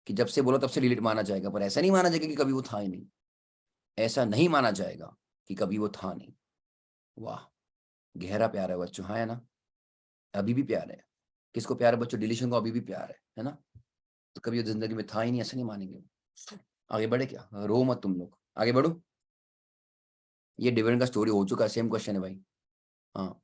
कि जब से बोलो तब से डिलीट माना जाएगा, पर ऐसा नहीं माना जाएगा कि कभी वो था ही नहीं, ऐसा नहीं माना जाएगा कि कभी वो था नहीं। वाह, गहरा प्यार है बच्चों, हाँ है ना? अभी भी प्यार है। किसको प्यार है बच्चों? डिलीशन को अभी भी प्यार है ना? तो कभी वो जिंदगी में था ही नहीं, ऐसा नहीं मानेंगे। आगे बढ़े क्या? रो मत तुम लोग, आगे बढ़ो। ये डिविडेंड का स्टोरी हो चुका है, सेम क्वेश्चन है भाई। हाँ,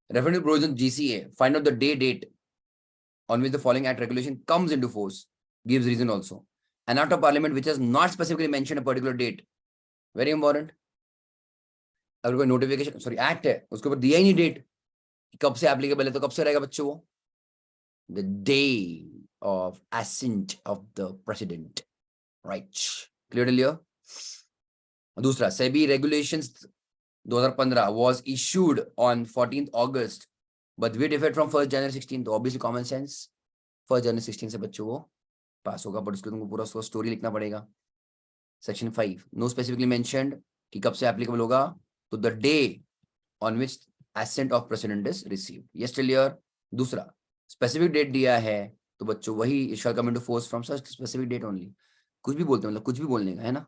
referring to provision GCA, find out the date on which the following act regulation comes into force, gives reason also. An act of parliament which has not specifically mentioned a particular date, very important. अगर कोई नोटिफिकेशन सॉरी एक्ट है उसके ऊपर दिया ही नहीं डेट, कब से एप्लीकेबल है, तो कब से रहेगा बच्चों वो? The day of assent of the president, right? Clear लियो? दूसरा, SEBI regulations 2015 was issued on 14th August but with effect from 1st January 16, तो obviously common sense 1st January 16 से बच्चों वो पास होगा, बट उसको तुमको पूरा स्टोरी लिखना पड़ेगा। सेक्शन 5 नो स्पेसिफिकली मेंशन्ड कि कब से एप्लीकेबल होगा, तो the day on which assent of president is received. Yes till here? दूसरा, स्पेसिफिक डेट दिया है तो बच्चों वही it shall come into force from such specific date only. कुछ भी बोलते हैं, मतलब कुछ भी बोलने का है ना?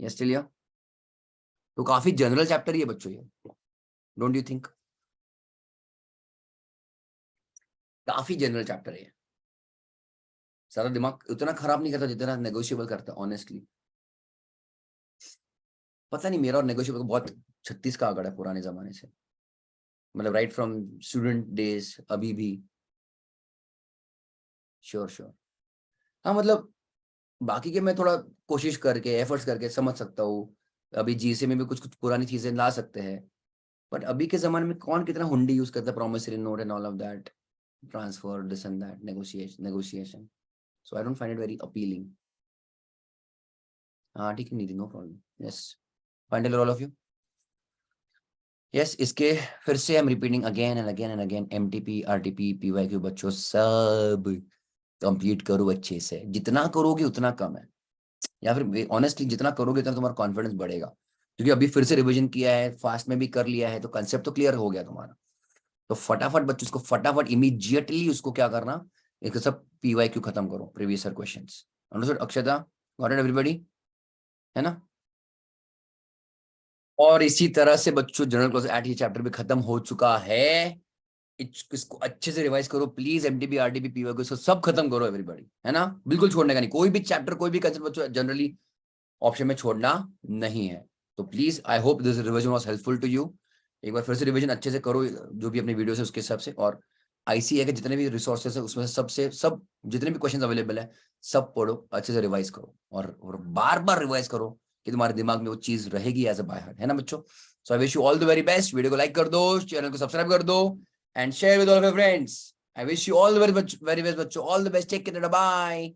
Yes till here? तो काफी जनरल चैप्टर ही है बच्चों ये, डोंट यू थिंक? काफी जनरल चैप्टर है, सारा दिमाग उतना खराब नहीं करता जितना नेगोशिएबल करता है ऑनेस्टली। पता नहीं, मेरा और नेगोशिएबल बहुत 36 का आंकड़ा है पुराने जमाने से, मतलब राइट फ्रॉम स्टूडेंट डेज अभी भी। श्योर श्योर, हाँ मतलब बाकी के मैं थोड़ा कोशिश करके एफर्ट्स करके समझ सकता हूँ, अभी जीसे में भी कुछ कुछ पुरानी चीजें ला सकते हैं, बट अभी के जमाने में कौन कितना हुंडी यूज करता है, promissory note and all of that, transfer this and that, negotiation, so I don't find it very appealing. हाँ ठीक है Niti, no problem, yes find all of you. Yes, इसके फिर से I am repeating again and again and again, MTP RTP PYQ बच्चों सब कंप्लीट करो अच्छे से, जितना करोगे उतना कम है, या फिर ऑनेस्टली जितना करोगे उतना तुम्हारा कॉन्फिडेंस बढ़ेगा, क्योंकि अभी फिर से रिवीजन किया है, फास्ट में भी कर लिया है, तो कंसेप्ट तो क्लियर हो गया तुम्हारा। तो फटाफट बच्चों उसको फटाफट इमीडिएटली उसको क्या करना, एक सब पीवाईक्यू खत्म करो, previous year questions. Understood Akshata? Got it everybody? है ना? और इसी तरह से बच्चों जनरल क्लास 8 ये चैप्टर भी खत्म हो चुका है। इसको अच्छे से रिवाइज करो प्लीज, एमटीबी आरटीपी पीवाई इसको सब खत्म करो एवरीबॉडी, है ना, बिल्कुल छोड़ने का नहीं, कोई भी चैप्टर कोई भी कंसेप्ट बच्चों जनरली ऑप्शन में छोड़ना नहीं है। तो please I hope this revision was helpful to you. एक बार फिर से रिवीजन अच्छे से करो जो भी अपनी वीडियो है उसके हिसाब से, और आईसीए के जितने भी रिसोर्सेस है उसमें सबसे सब जितने भी क्वेश्चन अवेलेबल है सब पढ़ो, अच्छे से रिवाइज करो, और बार बार रिवाइज करो कि तुम्हारे दिमाग में वो चीज रहेगी एज अ बाय हार्ट, है ना बच्चों। So I wish you all the very best. Video को लाइक कर दो, चैनल को सब्सक्राइब कर दो and share with all your friends. I wish you all the very best बच्चों, all the best, take care, bye.